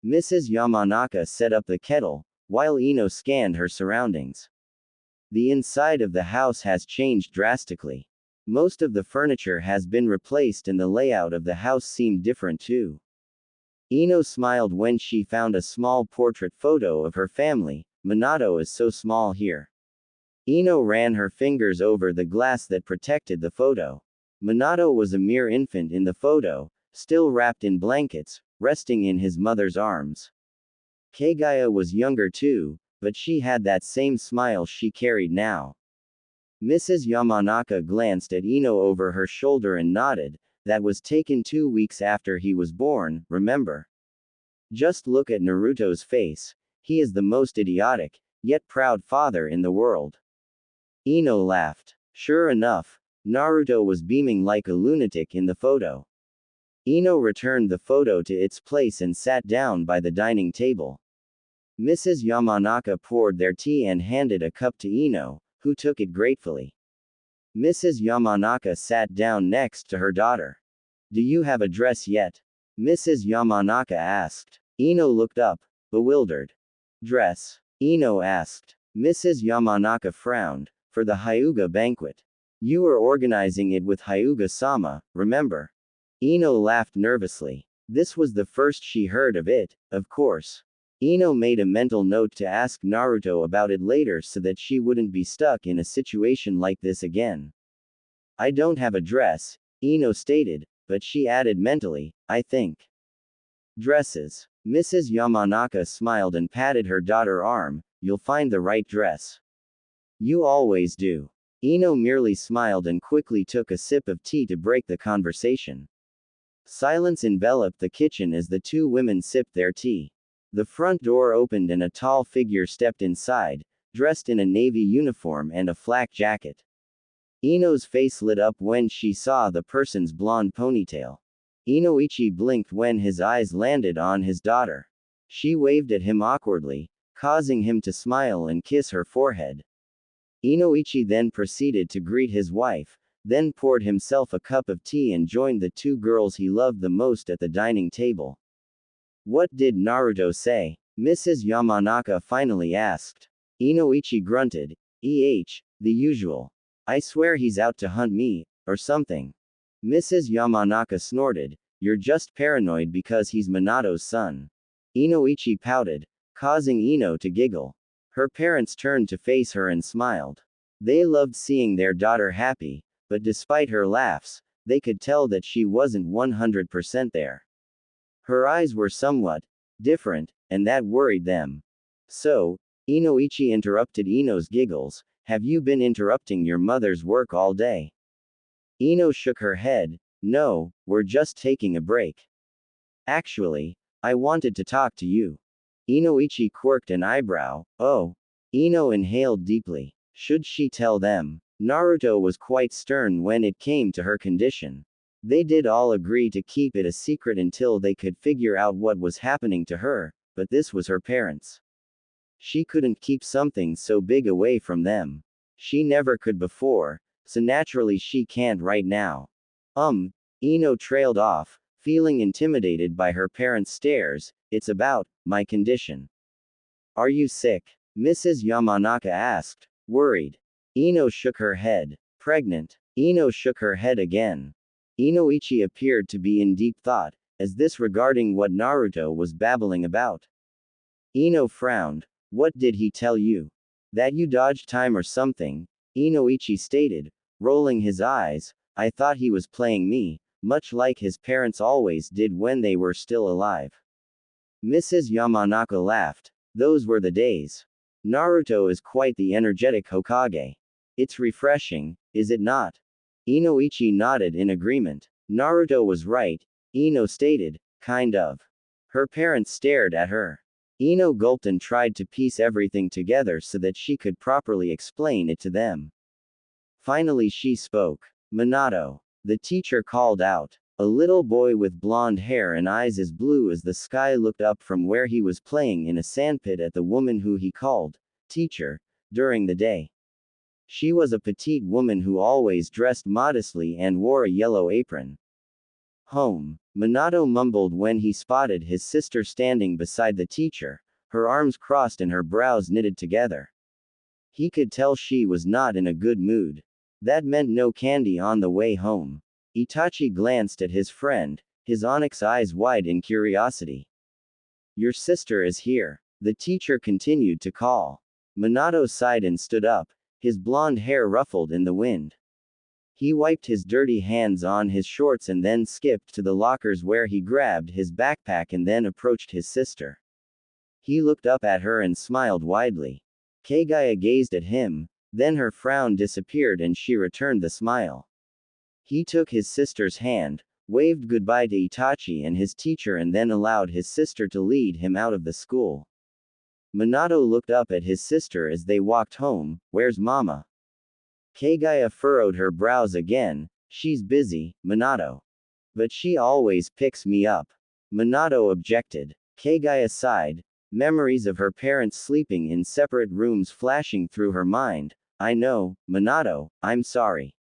Mrs. Yamanaka set up the kettle, while Ino scanned her surroundings. The inside of the house has changed drastically. Most of the furniture has been replaced and the layout of the house seemed different too. Ino smiled when she found a small portrait photo of her family. Minato is so small here. Ino ran her fingers over the glass that protected the photo. Minato was a mere infant in the photo, still wrapped in blankets, resting in his mother's arms. Kagaya was younger too, but she had that same smile she carried now. Mrs. Yamanaka glanced at Ino over her shoulder and nodded. That was taken 2 weeks after he was born, remember? Just look at Naruto's face. He is the most idiotic, yet proud father in the world. Ino laughed. Sure enough, Naruto was beaming like a lunatic in the photo. Ino returned the photo to its place and sat down by the dining table. Mrs. Yamanaka poured their tea and handed a cup to Ino, who took it gratefully. Mrs. Yamanaka sat down next to her daughter. Do you have a dress yet? Mrs. Yamanaka asked. Ino looked up, bewildered. Dress? Ino asked. Mrs. Yamanaka frowned. For the Hyuga banquet. You were organizing it with Hyuga-sama, remember? Ino laughed nervously. This was the first she heard of it, of course. Ino made a mental note to ask Naruto about it later so that she wouldn't be stuck in a situation like this again. I don't have a dress, Ino stated, but she added mentally, I think. Dresses. Mrs. Yamanaka smiled and patted her daughter's arm, you'll find the right dress. You always do. Ino merely smiled and quickly took a sip of tea to break the conversation. Silence enveloped the kitchen as the two women sipped their tea. The front door opened and a tall figure stepped inside, dressed in a navy uniform and a flak jacket. Ino's face lit up when she saw the person's blonde ponytail. Inoichi blinked when his eyes landed on his daughter. She waved at him awkwardly, causing him to smile and kiss her forehead. Inoichi then proceeded to greet his wife, then poured himself a cup of tea and joined the two girls he loved the most at the dining table. What did Naruto say? Mrs. Yamanaka finally asked. Inoichi grunted. The usual. I swear he's out to hunt me, or something. Mrs. Yamanaka snorted. You're just paranoid because he's Minato's son. Inoichi pouted, causing Ino to giggle. Her parents turned to face her and smiled. They loved seeing their daughter happy, but despite her laughs, they could tell that she wasn't 100% there. Her eyes were somewhat different, and that worried them. So, Inoichi interrupted Ino's giggles, have you been interrupting your mother's work all day? Ino shook her head, no, we're just taking a break. Actually, I wanted to talk to you. Inoichi quirked an eyebrow, oh. Ino inhaled deeply. Should she tell them? Naruto was quite stern when it came to her condition. They did all agree to keep it a secret until they could figure out what was happening to her, but this was her parents. She couldn't keep something so big away from them. She never could before, so naturally she can't right now. Ino trailed off, feeling intimidated by her parents' stares. It's about my condition. Are you sick? Mrs. Yamanaka asked, worried. Ino shook her head. Pregnant. Ino shook her head again. Inoichi appeared to be in deep thought, as this regarding what Naruto was babbling about. Ino frowned. What did he tell you? That you dodged time or something? Inoichi stated, rolling his eyes. I thought he was playing me, much like his parents always did when they were still alive. Mrs. Yamanaka laughed. Those were the days. Naruto is quite the energetic Hokage. It's refreshing, is it not? Inoichi nodded in agreement. Naruto was right, Ino stated, kind of. Her parents stared at her. Ino gulped and tried to piece everything together so that she could properly explain it to them. Finally she spoke. Minato. The teacher called out. A little boy with blonde hair and eyes as blue as the sky looked up from where he was playing in a sandpit at the woman who he called teacher during the day. She was a petite woman who always dressed modestly and wore a yellow apron. Home. Minato mumbled when he spotted his sister standing beside the teacher, her arms crossed and her brows knitted together. He could tell she was not in a good mood. That meant no candy on the way home. Itachi glanced at his friend, his onyx eyes wide in curiosity. Your sister is here. The teacher continued to call. Minato sighed and stood up, his blonde hair ruffled in the wind. He wiped his dirty hands on his shorts and then skipped to the lockers where he grabbed his backpack and then approached his sister. He looked up at her and smiled widely. Kagaya gazed at him, then her frown disappeared and she returned the smile. He took his sister's hand, waved goodbye to Itachi and his teacher and then allowed his sister to lead him out of the school. Minato looked up at his sister as they walked home. Where's Mama? Kagaya furrowed her brows again. She's busy, Minato. But she always picks me up. Minato objected. Kagaya sighed. Memories of her parents sleeping in separate rooms flashing through her mind. I know, Minato, I'm sorry.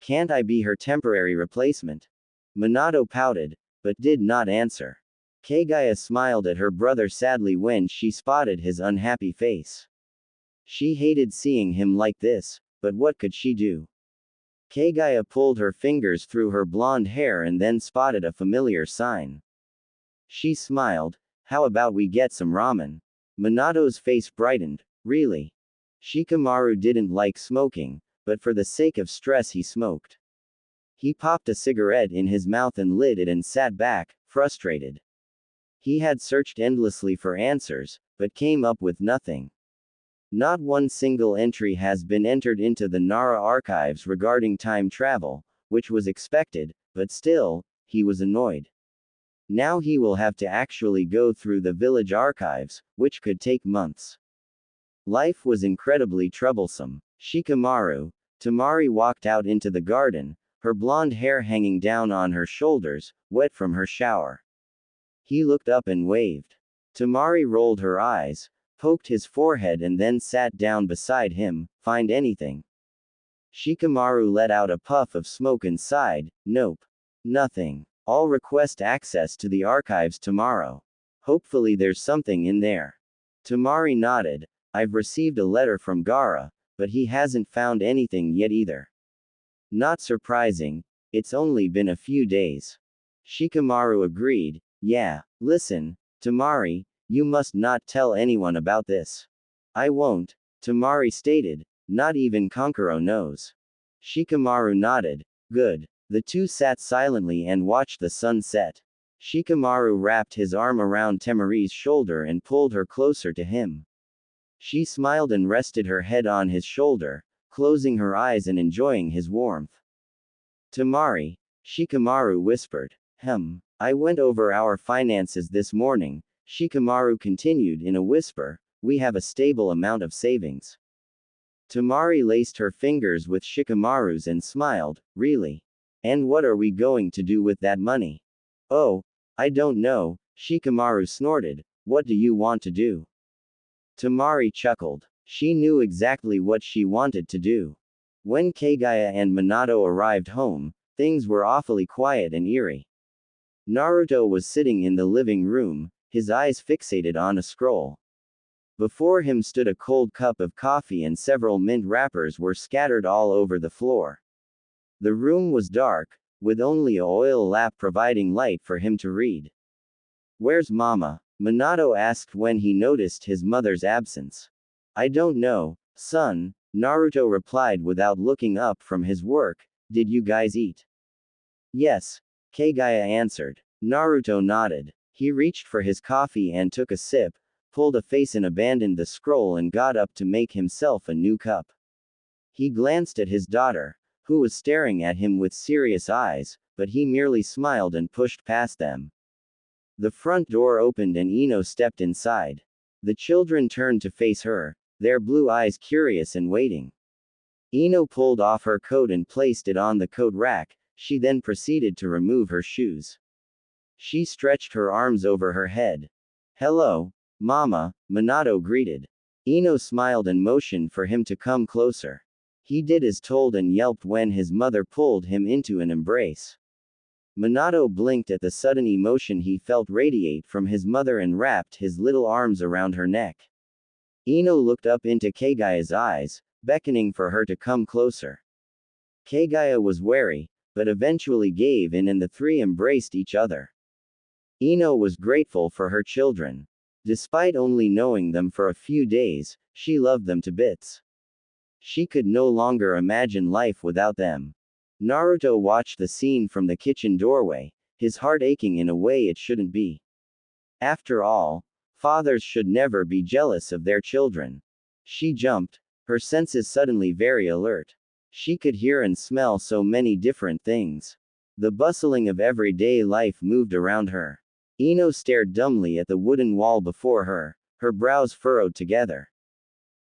Can't I be her temporary replacement? Minato pouted, but did not answer. Kagaya smiled at her brother sadly when she spotted his unhappy face. She hated seeing him like this, but what could she do? Kagaya pulled her fingers through her blonde hair and then spotted a familiar sign. She smiled. How about we get some ramen? Minato's face brightened. Really? Shikamaru didn't like smoking, but for the sake of stress he smoked. He popped a cigarette in his mouth and lit it and sat back, frustrated. He had searched endlessly for answers, but came up with nothing. Not one single entry has been entered into the Nara archives regarding time travel, which was expected, but still, he was annoyed. Now he will have to actually go through the village archives, which could take months. Life was incredibly troublesome. Shikamaru, Tamari walked out into the garden, her blonde hair hanging down on her shoulders, wet from her shower. He looked up and waved. Tamari rolled her eyes, poked his forehead and then sat down beside him. Find anything? Shikamaru let out a puff of smoke and sighed. Nope. Nothing. I'll request access to the archives tomorrow. Hopefully there's something in there. Tamari nodded. I've received a letter from Gara, but he hasn't found anything yet either. Not surprising, it's only been a few days. Shikamaru agreed. Yeah, listen, Tamari, you must not tell anyone about this. I won't, Tamari stated. Not even Kankuro knows. Shikamaru nodded. Good. The two sat silently and watched the sun set. Shikamaru wrapped his arm around Tamari's shoulder and pulled her closer to him. She smiled and rested her head on his shoulder, closing her eyes and enjoying his warmth. Tamari, Shikamaru whispered. I went over our finances this morning, Shikamaru continued in a whisper. We have a stable amount of savings. Tamari laced her fingers with Shikamaru's and smiled. Really? And what are we going to do with that money? Oh, I don't know, Shikamaru snorted. What do you want to do? Tamari chuckled. She knew exactly what she wanted to do. When Kagaya and Minato arrived home, things were awfully quiet and eerie. Naruto was sitting in the living room, his eyes fixated on a scroll. Before him stood a cold cup of coffee and several mint wrappers were scattered all over the floor. The room was dark, with only a oil lamp providing light for him to read. Where's Mama? Minato asked when he noticed his mother's absence. I don't know, son, Naruto replied without looking up from his work. Did you guys eat? Yes, Kagaya answered. Naruto nodded. He reached for his coffee and took a sip, pulled a face and abandoned the scroll and got up to make himself a new cup. He glanced at his daughter, who was staring at him with serious eyes, but he merely smiled and pushed past them. The front door opened and Ino stepped inside. The children turned to face her, their blue eyes curious and waiting. Ino pulled off her coat and placed it on the coat rack. She then proceeded to remove her shoes. She stretched her arms over her head. Hello, Mama, Minato greeted. Ino smiled and motioned for him to come closer. He did as told and yelped when his mother pulled him into an embrace. Minato blinked at the sudden emotion he felt radiate from his mother and wrapped his little arms around her neck. Ino looked up into Kagaya's eyes, beckoning for her to come closer. Kagaya was wary, but eventually gave in and the three embraced each other. Ino was grateful for her children. Despite only knowing them for a few days, she loved them to bits. She could no longer imagine life without them. Naruto watched the scene from the kitchen doorway, his heart aching in a way it shouldn't be. After all, fathers should never be jealous of their children. She jumped, her senses suddenly very alert. She could hear and smell so many different things. The bustling of everyday life moved around her. Ino stared dumbly at the wooden wall before her, her brows furrowed together.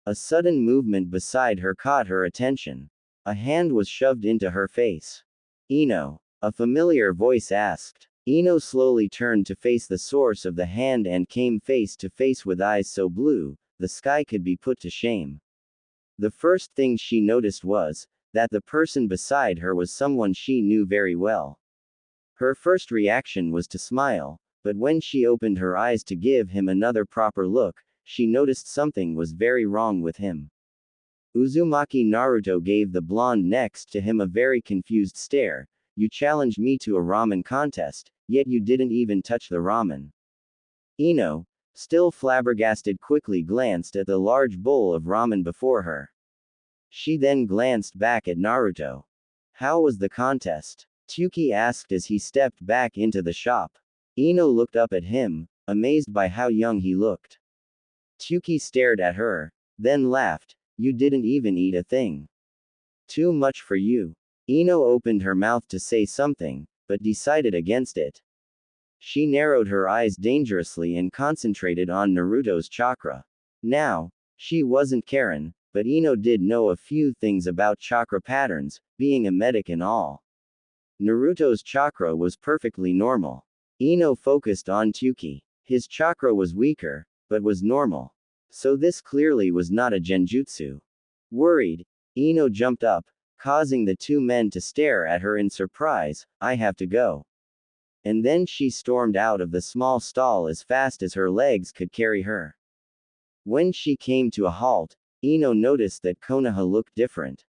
A sudden movement beside her caught her attention. A hand was shoved into her face. Ino, a familiar voice asked. Ino slowly turned to face the source of the hand and came face to face with eyes so blue, the sky could be put to shame. The first thing she noticed was that the person beside her was someone she knew very well. Her first reaction was to smile, but when she opened her eyes to give him another proper look, she noticed something was very wrong with him. Uzumaki Naruto gave the blonde next to him a very confused stare. You challenged me to a ramen contest, yet you didn't even touch the ramen. Ino, still flabbergasted, quickly glanced at the large bowl of ramen before her. She then glanced back at Naruto. How was the contest? Tsuki asked as he stepped back into the shop. Ino looked up at him, amazed by how young he looked. Tsuki stared at her, then laughed. You didn't even eat a thing. Too much for you. Ino opened her mouth to say something, but decided against it. She narrowed her eyes dangerously and concentrated on Naruto's chakra. Now, she wasn't Karen, but Ino did know a few things about chakra patterns, being a medic and all. Naruto's chakra was perfectly normal. Ino focused on Tsuki. His chakra was weaker, but was normal. So this clearly was not a genjutsu. Worried, Ino jumped up, causing the two men to stare at her in surprise. I have to go. And then she stormed out of the small stall as fast as her legs could carry her. When she came to a halt, Ino noticed that Konoha looked different.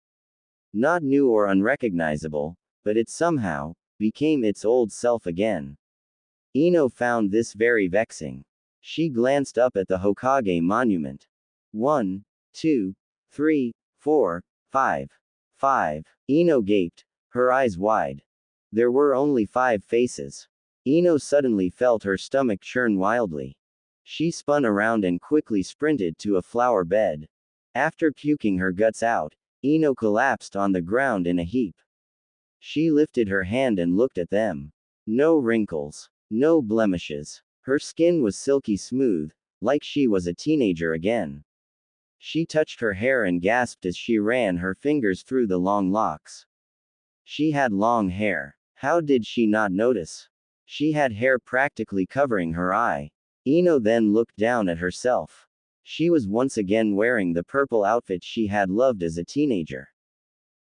Not new or unrecognizable, but it somehow became its old self again. Ino found this very vexing. She glanced up at the Hokage monument. 1, 2, 3, 4, 5. 5. Ino gaped, her eyes wide. There were only 5 faces. Ino suddenly felt her stomach churn wildly. She spun around and quickly sprinted to a flower bed. After puking her guts out, Ino collapsed on the ground in a heap. She lifted her hand and looked at them. No wrinkles. No blemishes. Her skin was silky smooth, like she was a teenager again. She touched her hair and gasped as she ran her fingers through the long locks. She had long hair. How did she not notice? She had hair practically covering her eye. Ino then looked down at herself. She was once again wearing the purple outfit she had loved as a teenager.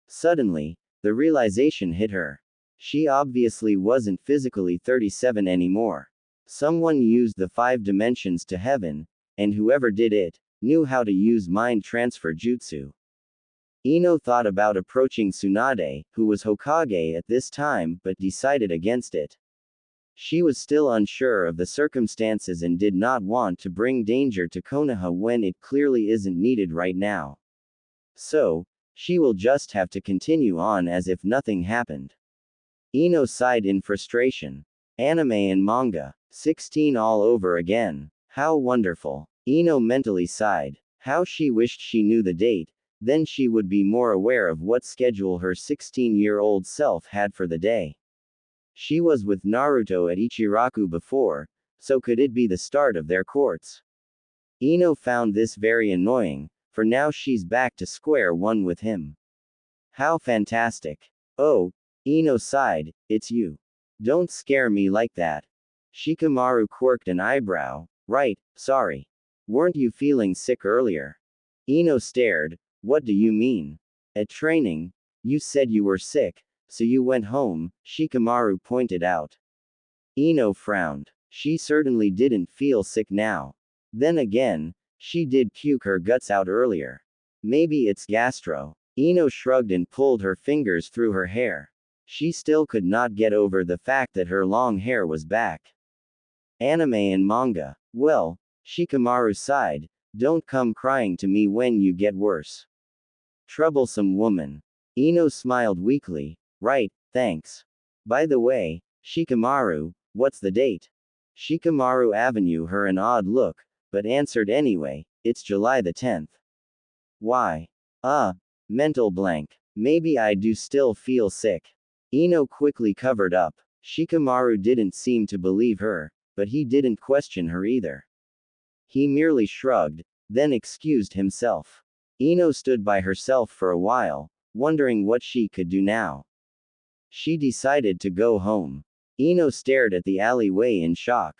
Suddenly, the realization hit her. She obviously wasn't physically 37 anymore. Someone used the 5 dimensions to heaven, and whoever did it knew how to use mind transfer jutsu. Ino thought about approaching Tsunade, who was Hokage at this time, but decided against it. She was still unsure of the circumstances and did not want to bring danger to Konoha when it clearly isn't needed right now. So, she will just have to continue on as if nothing happened. Ino sighed in frustration. Anime and manga. 16 all over again. How wonderful. Ino mentally sighed. How she wished she knew the date, then she would be more aware of what schedule her 16-year-old self had for the day. She was with Naruto at Ichiraku before, so could it be the start of their courts? Ino found this very annoying, for now she's back to square one with him. How fantastic. Oh, Ino sighed, it's you. Don't scare me like that. Shikamaru quirked an eyebrow. Right, sorry. Weren't you feeling sick earlier? Ino stared. What do you mean? At training, you said you were sick, so you went home, Shikamaru pointed out. Ino frowned. She certainly didn't feel sick now. Then again, she did puke her guts out earlier. Maybe it's gastro. Ino shrugged and pulled her fingers through her hair. She still could not get over the fact that her long hair was back. Anime and manga. Well, Shikamaru sighed, don't come crying to me when you get worse. Troublesome woman. Ino smiled weakly. Right, thanks. By the way, Shikamaru, what's the date? Shikamaru Avenue her an odd look, but answered anyway, it's July the 10th. Why? Mental blank. Maybe I do still feel sick. Ino quickly covered up. Shikamaru didn't seem to believe her, but he didn't question her either. He merely shrugged, then excused himself. Ino stood by herself for a while, wondering what she could do now. She decided to go home. Ino stared at the alleyway in shock.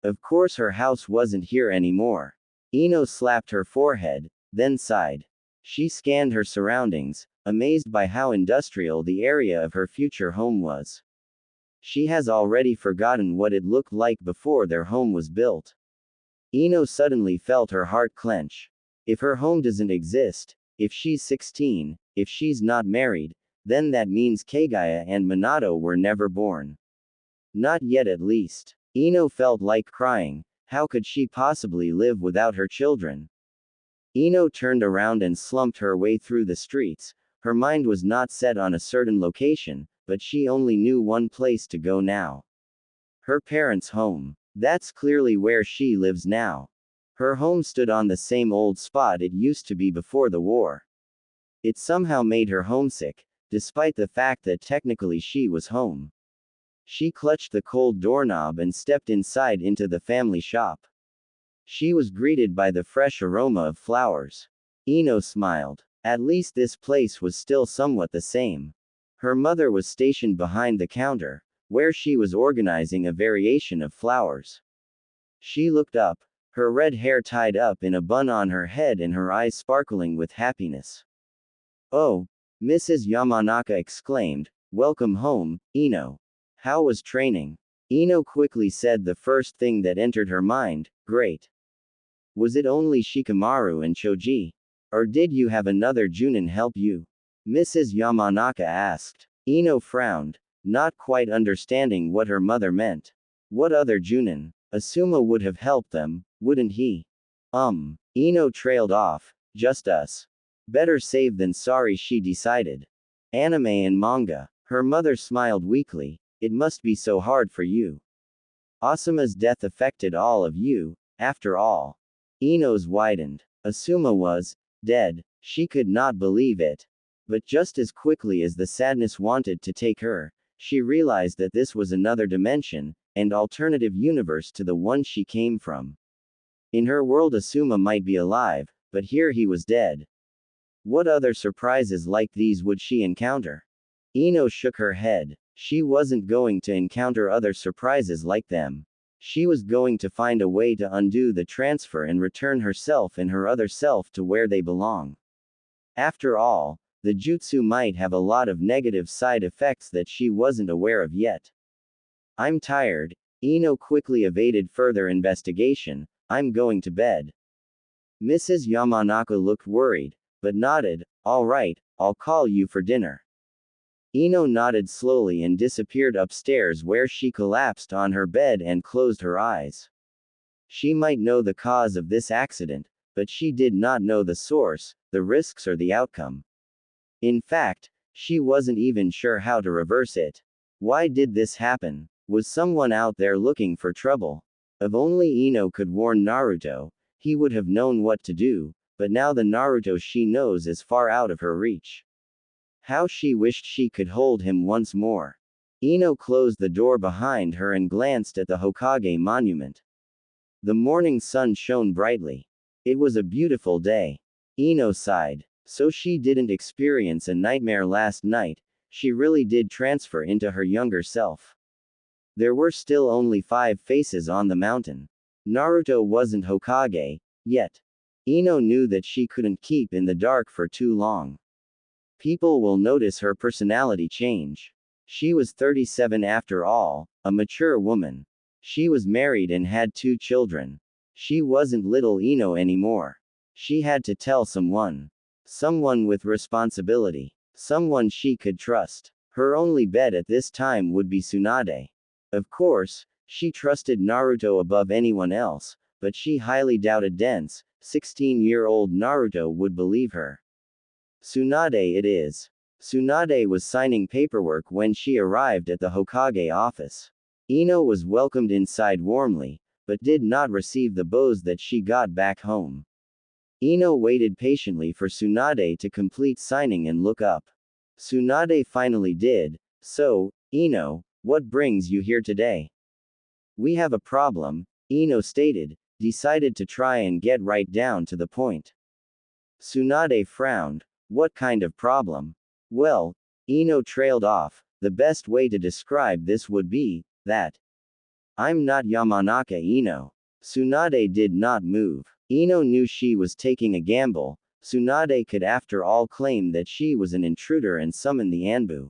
Of course her house wasn't here anymore. Ino slapped her forehead, then sighed. She scanned her surroundings, amazed by how industrial the area of her future home was. She has already forgotten what it looked like before their home was built. Ino suddenly felt her heart clench. If her home doesn't exist, if she's 16, if she's not married, then that means Kagaya and Minato were never born. Not yet at least. Ino felt like crying. How could she possibly live without her children? Ino turned around and slumped her way through the streets. Her mind was not set on a certain location, but she only knew one place to go now. Her parents' home. That's clearly where she lives now. Her home stood on the same old spot it used to be before the war. It somehow made her homesick, despite the fact that technically she was home. She clutched the cold doorknob and stepped inside into the family shop. She was greeted by the fresh aroma of flowers. Ino smiled. At least this place was still somewhat the same. Her mother was stationed behind the counter, where she was organizing a variation of flowers. She looked up, her red hair tied up in a bun on her head and her eyes sparkling with happiness. "Oh," Mrs. Yamanaka exclaimed, "welcome home, Ino. How was training?" Ino quickly said the first thing that entered her mind, "Great." Was it only Shikamaru and Choji? Or did you have another Junin help you? Mrs. Yamanaka asked. Ino frowned, not quite understanding what her mother meant. What other Junin? Asuma would have helped them, wouldn't he? Ino trailed off, just us. Better safe than sorry, she decided. Anime and manga. Her mother smiled weakly. It must be so hard for you. Asuma's death affected all of you, after all. Ino's widened. Asuma was dead. She could not believe it. But just as quickly as the sadness wanted to take her, she realized that this was another dimension, and alternative universe to the one she came from. In her world Asuma might be alive, but here he was dead. What other surprises like these would she encounter? Ino shook her head. She wasn't going to encounter other surprises like them. She was going to find a way to undo the transfer and return herself and her other self to where they belong. After all, the jutsu might have a lot of negative side effects that she wasn't aware of yet. I'm tired. Ino quickly evaded further investigation. I'm going to bed. Mrs. Yamanaka looked worried, but nodded. All right, I'll call you for dinner. Ino nodded slowly and disappeared upstairs, where she collapsed on her bed and closed her eyes. She might know the cause of this accident, but she did not know the source, the risks, or the outcome. In fact, she wasn't even sure how to reverse it. Why did this happen? Was someone out there looking for trouble? If only Ino could warn Naruto, he would have known what to do, but now the Naruto she knows is far out of her reach. How she wished she could hold him once more. Ino closed the door behind her and glanced at the Hokage monument. The morning sun shone brightly. It was a beautiful day. Ino sighed. So she didn't experience a nightmare last night, she really did transfer into her younger self. There were still only 5 faces on the mountain. Naruto wasn't Hokage, yet. Ino knew that she couldn't keep in the dark for too long. People will notice her personality change. She was 37 after all, a mature woman. She was married and had 2 children. She wasn't little Ino anymore. She had to tell someone. Someone with responsibility. Someone she could trust. Her only bet at this time would be Tsunade. Of course, she trusted Naruto above anyone else, but she highly doubted dense, 16-year-old Naruto would believe her. Tsunade it is. Tsunade was signing paperwork when she arrived at the Hokage office. Ino was welcomed inside warmly, but did not receive the bows that she got back home. Ino waited patiently for Tsunade to complete signing and look up. Tsunade finally did. So, Ino, what brings you here today? We have a problem, Ino stated, decided to try and get right down to the point. Tsunade frowned. What kind of problem? Well, Ino trailed off. The best way to describe this would be, That. I'm not Yamanaka Ino. Tsunade did not move. Ino knew she was taking a gamble. Tsunade could after all claim that she was an intruder and summon the Anbu.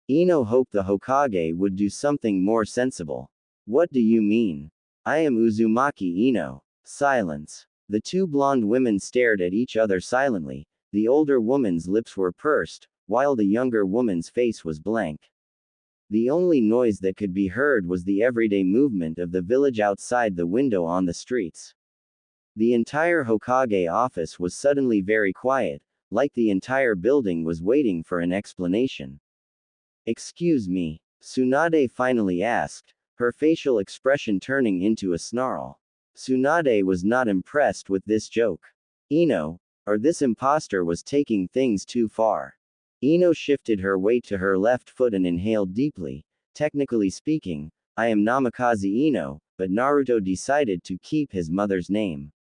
Ino hoped the Hokage would do something more sensible. What do you mean? I am Uzumaki Ino. Silence. The two blonde women stared at each other silently. The older woman's lips were pursed, while the younger woman's face was blank. The only noise that could be heard was the everyday movement of the village outside the window on the streets. The entire Hokage office was suddenly very quiet, like the entire building was waiting for an explanation. Excuse me, Tsunade finally asked, her facial expression turning into a snarl. Tsunade was not impressed with this joke. Ino, or this imposter was taking things too far. Ino shifted her weight to her left foot and inhaled deeply. Technically speaking, I am Namikaze Ino, but Naruto decided to keep his mother's name.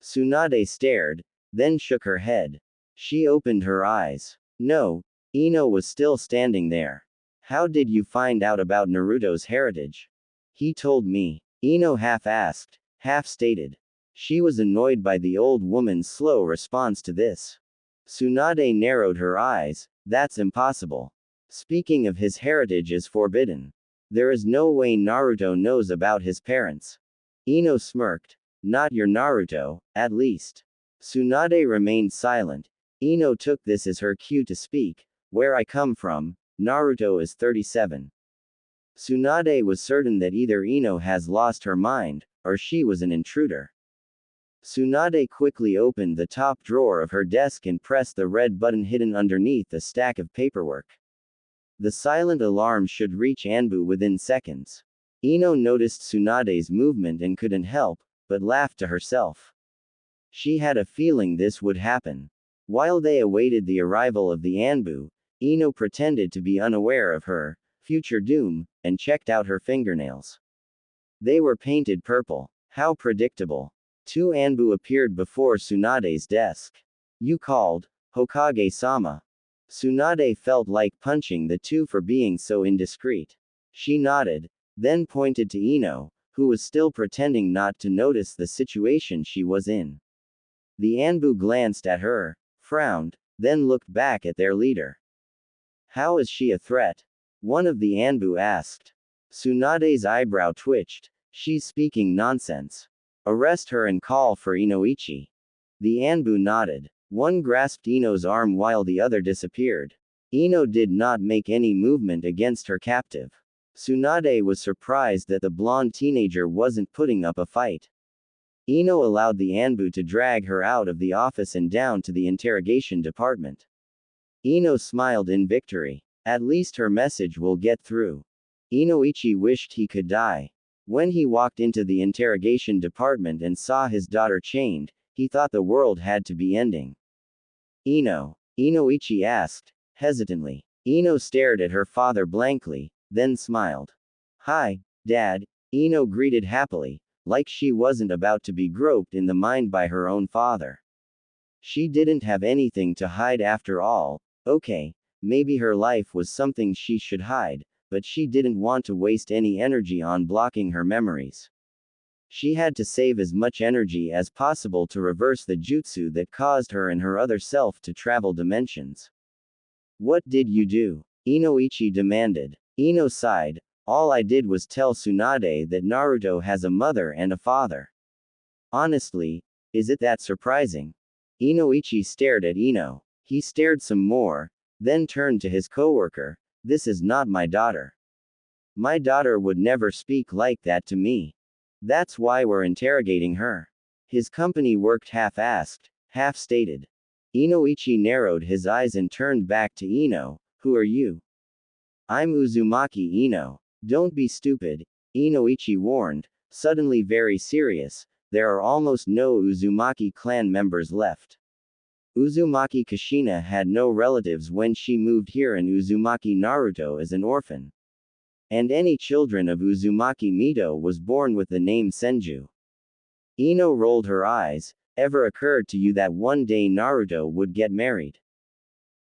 Tsunade stared, then shook her head. She opened her eyes. No, Ino was still standing there. How did you find out about Naruto's heritage? He told me. Ino half asked, half stated. She was annoyed by the old woman's slow response to this. Tsunade narrowed her eyes. That's impossible. Speaking of his heritage is forbidden. There is no way Naruto knows about his parents. Ino smirked. Not your Naruto, at least. Tsunade remained silent. Ino took this as her cue to speak. Where I come from, Naruto is 37. Tsunade was certain that either Ino has lost her mind, or she was an intruder. Tsunade quickly opened the top drawer of her desk and pressed the red button hidden underneath a stack of paperwork. The silent alarm should reach Anbu within seconds. Ino noticed Tsunade's movement and couldn't help, but laughed to herself. She had a feeling this would happen. While they awaited the arrival of the Anbu, Ino pretended to be unaware of her future doom, and checked out her fingernails. They were painted purple. How predictable. Two Anbu appeared before Tsunade's desk. You called, Hokage-sama. Tsunade felt like punching the two for being so indiscreet. She nodded, then pointed to Ino, who was still pretending not to notice the situation she was in. The Anbu glanced at her, frowned, then looked back at their leader. How is she a threat? One of the Anbu asked. Tsunade's eyebrow twitched. She's speaking nonsense. Arrest her and call for Inoichi. The Anbu nodded. One grasped Ino's arm while the other disappeared. Ino did not make any movement against her captive. Tsunade was surprised that the blonde teenager wasn't putting up a fight. Ino allowed the Anbu to drag her out of the office and down to the interrogation department. Ino smiled in victory. At least her message will get through. Inoichi wished he could die. When he walked into the interrogation department and saw his daughter chained, he thought the world had to be ending. Ino? Inoichi asked, hesitantly. Ino stared at her father blankly, then smiled. Hi, Dad, Ino greeted happily, like she wasn't about to be groped in the mind by her own father. She didn't have anything to hide after all. Okay, maybe her life was something she should hide, but she didn't want to waste any energy on blocking her memories. She had to save as much energy as possible to reverse the jutsu that caused her and her other self to travel dimensions. What did you do? Inoichi demanded. Ino sighed. All I did was tell Tsunade that Naruto has a mother and a father. Honestly, is it that surprising? Inoichi stared at Ino. He stared some more, then turned to his coworker. This is not my daughter. My daughter would never speak like that to me. That's why we're interrogating her. His company worked half-assed, half-stated. Inoichi narrowed his eyes and turned back to Ino. Who are you? I'm Uzumaki Ino. Don't be stupid, Inoichi warned, suddenly very serious. There are almost no Uzumaki clan members left. Uzumaki Kushina had no relatives when she moved here, and Uzumaki Naruto is an orphan. And any children of Uzumaki Mito was born with the name Senju. Ino rolled her eyes. Ever occurred to you that one day Naruto would get married?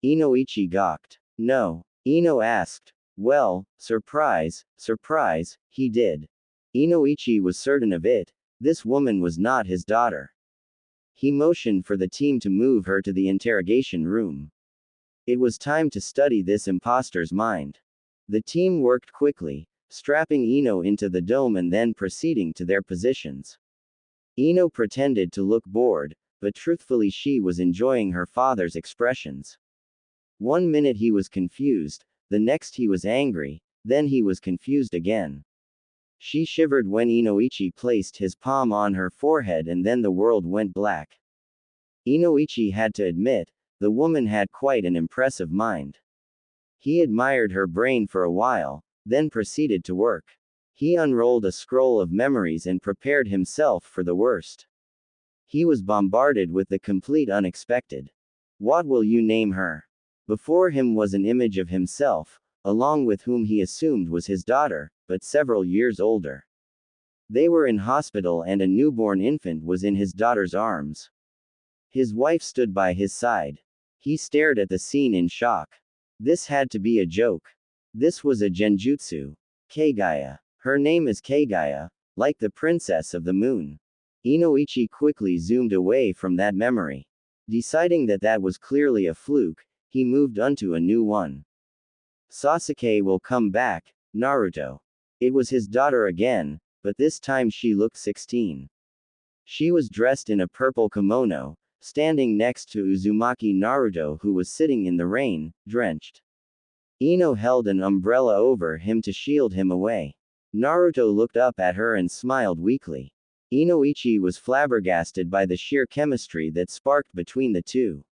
Inoichi gawked. No. Ino asked, Well, surprise, surprise, he did. Inoichi was certain of it. This woman was not his daughter. He motioned for the team to move her to the interrogation room. It was time to study this imposter's mind. The team worked quickly, strapping Ino into the dome and then proceeding to their positions. Ino pretended to look bored, but truthfully she was enjoying her father's expressions. One minute he was confused, the next he was angry, then he was confused again. She shivered when Inoichi placed his palm on her forehead and then the world went black. Inoichi had to admit, the woman had quite an impressive mind. He admired her brain for a while, then proceeded to work. He unrolled a scroll of memories and prepared himself for the worst. He was bombarded with the complete unexpected. What will you name her? Before him was an image of himself, along with whom he assumed was his daughter, but several years older. They were in hospital and a newborn infant was in his daughter's arms. His wife stood by his side. He stared at the scene in shock. This had to be a joke. This was a genjutsu. Kagaya. Her name is Kagaya, like the princess of the moon. Inoichi quickly zoomed away from that memory. Deciding that that was clearly a fluke, he moved onto a new one. Sasuke will come back, Naruto. It was his daughter again, but this time she looked 16. She was dressed in a purple kimono, standing next to Uzumaki Naruto who was sitting in the rain, drenched. Ino held an umbrella over him to shield him away. Naruto looked up at her and smiled weakly. Inoichi was flabbergasted by the sheer chemistry that sparked between the two.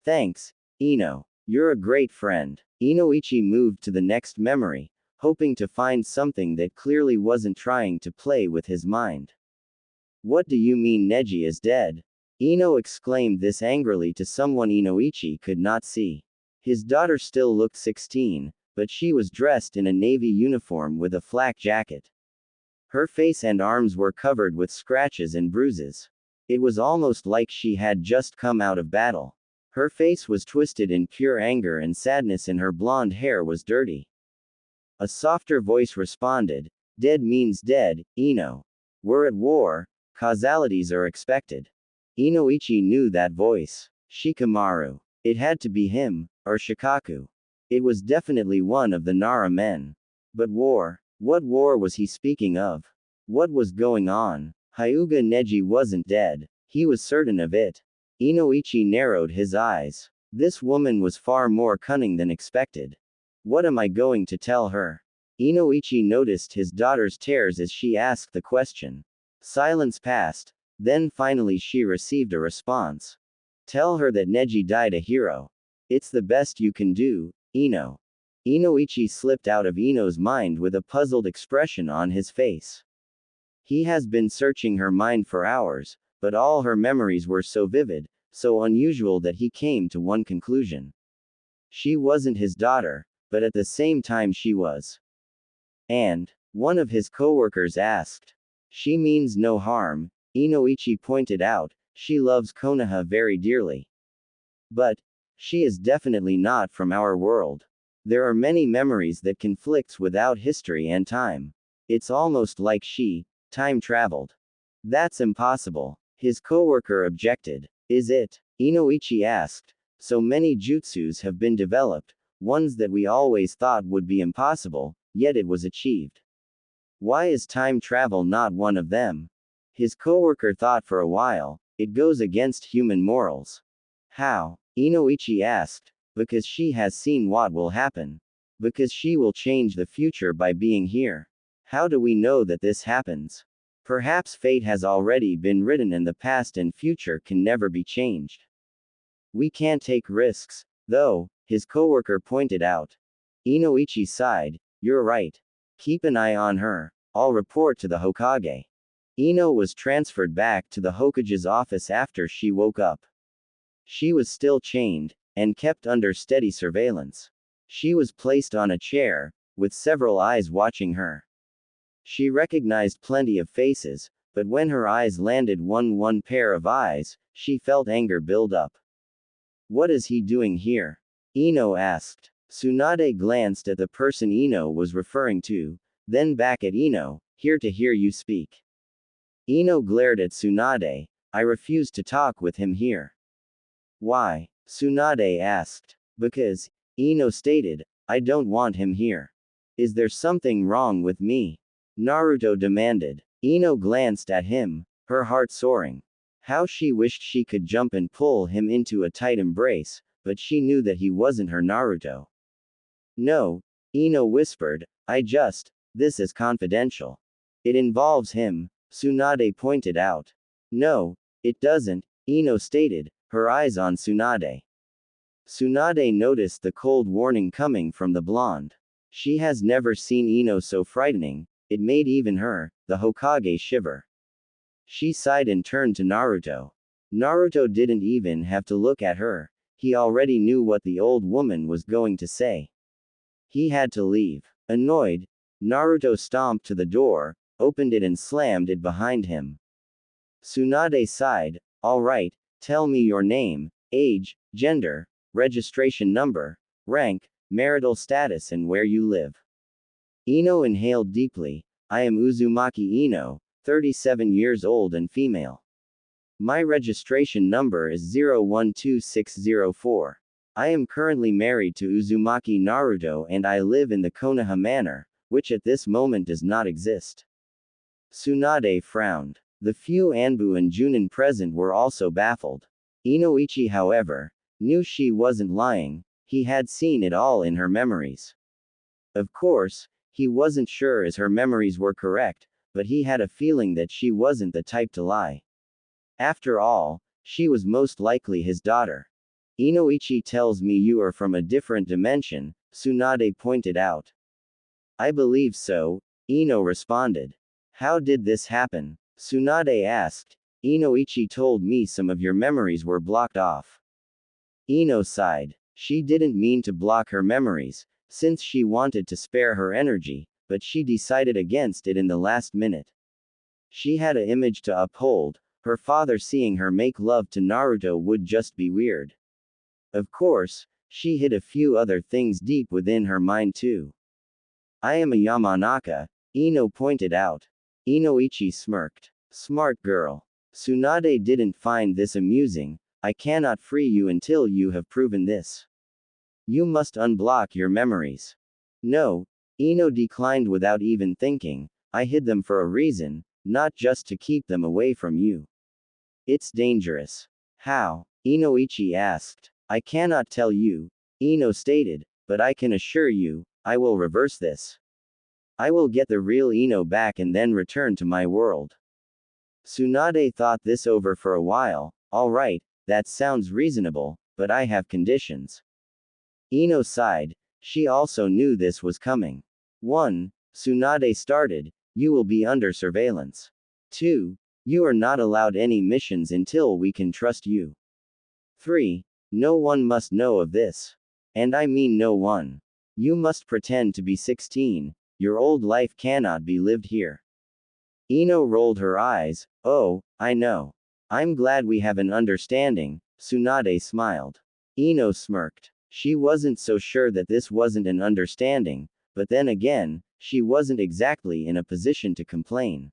Thanks, Ino. You're a great friend. Inoichi moved to the next memory, hoping to find something that clearly wasn't trying to play with his mind. What do you mean Neji is dead? Ino exclaimed this angrily to someone Inoichi could not see. His daughter still looked 16, but she was dressed in a navy uniform with a flak jacket. Her face and arms were covered with scratches and bruises. It was almost like she had just come out of battle. Her face was twisted in pure anger and sadness and her blonde hair was dirty. A softer voice responded, "Dead means dead, Ino. We're at war, causalities are expected." Inoichi knew that voice. Shikamaru. It had to be him, or Shikaku. It was definitely one of the Nara men. But war? What war was he speaking of? What was going on? Hyuga Neji wasn't dead. He was certain of it. Inoichi narrowed his eyes. This woman was far more cunning than expected. What am I going to tell her? Inoichi noticed his daughter's tears as she asked the question. Silence passed, then finally she received a response. Tell her that Neji died a hero. It's the best you can do, Ino. Inoichi slipped out of Ino's mind with a puzzled expression on his face. He has been searching her mind for hours, but all her memories were so vivid, so unusual that he came to one conclusion. She wasn't his daughter, but at the same time she was. And one of his coworkers asked. She means no harm, Inoichi pointed out, she loves Konoha very dearly. But she is definitely not from our world. There are many memories that conflicts without history and time. It's almost like she, time traveled. That's impossible. His coworker objected. Is it? Inoichi asked. So many jutsus have been developed, ones that we always thought would be impossible, yet it was achieved. Why is time travel not one of them? His coworker thought for a while. It goes against human morals. How? Inoichi asked. Because she has seen what will happen. Because she will change the future by being here. How do we know that this happens? Perhaps fate has already been written and the past and future can never be changed. We can't take risks, though, his coworker pointed out. Inoichi sighed. You're right. Keep an eye on her. I'll report to the Hokage. Ino was transferred back to the Hokage's office after she woke up. She was still chained, and kept under steady surveillance. She was placed on a chair, with several eyes watching her. She recognized plenty of faces, but when her eyes landed one pair of eyes, she felt anger build up. What is he doing here? Ino asked. Tsunade glanced at the person Ino was referring to, then back at Ino, here to hear you speak. Ino glared at Tsunade. I refuse to talk with him here. Why? Tsunade asked. Because, Ino stated, I don't want him here. Is there something wrong with me? Naruto demanded. Ino glanced at him, her heart soaring. How she wished she could jump and pull him into a tight embrace, but she knew that he wasn't her Naruto. No, Ino whispered, this is confidential. It involves him, Tsunade pointed out. No, it doesn't, Ino stated, her eyes on Tsunade. Tsunade noticed the cold warning coming from the blonde. She has never seen Ino so frightening, it made even her, the Hokage, shiver. She sighed and turned to Naruto. Naruto didn't even have to look at her, he already knew what the old woman was going to say. He had to leave. Annoyed, Naruto stomped to the door, opened it and slammed it behind him. Tsunade sighed, all right, tell me your name, age, gender, registration number, rank, marital status and where you live. Ino inhaled deeply. I am Uzumaki Ino, 37 years old and female. My registration number is 012604. I am currently married to Uzumaki Naruto and I live in the Konoha Manor, which at this moment does not exist. Tsunade frowned. The few Anbu and Junin present were also baffled. Inoichi, however, knew she wasn't lying, he had seen it all in her memories. Of course, he wasn't sure as her memories were correct, but he had a feeling that she wasn't the type to lie. After all, she was most likely his daughter. Inoichi tells me you are from a different dimension, Tsunade pointed out. I believe so, Ino responded. How did this happen? Tsunade asked. Inoichi told me some of your memories were blocked off. Ino sighed. She didn't mean to block her memories, since she wanted to spare her energy, but she decided against it in the last minute. She had an image to uphold, her father seeing her make love to Naruto would just be weird. Of course, she hid a few other things deep within her mind too. I am a Yamanaka, Ino pointed out. Inoichi smirked. Smart girl. Tsunade didn't find this amusing. I cannot free you until you have proven this. You must unblock your memories. No, Ino declined without even thinking. I hid them for a reason, not just to keep them away from you. It's dangerous. How? Inoichi asked. I cannot tell you, Ino stated, but I can assure you, I will reverse this. I will get the real Ino back and then return to my world. Tsunade thought this over for a while. Alright, that sounds reasonable, but I have conditions. Ino sighed. She also knew this was coming. 1. Tsunade started, you will be under surveillance. 2. You are not allowed any missions until we can trust you. 3. No one must know of this. And I mean no one. You must pretend to be 16, your old life cannot be lived here. Ino rolled her eyes. Oh, I know. I'm glad we have an understanding, Tsunade smiled. Ino smirked. She wasn't so sure that this wasn't an understanding, but then again, she wasn't exactly in a position to complain.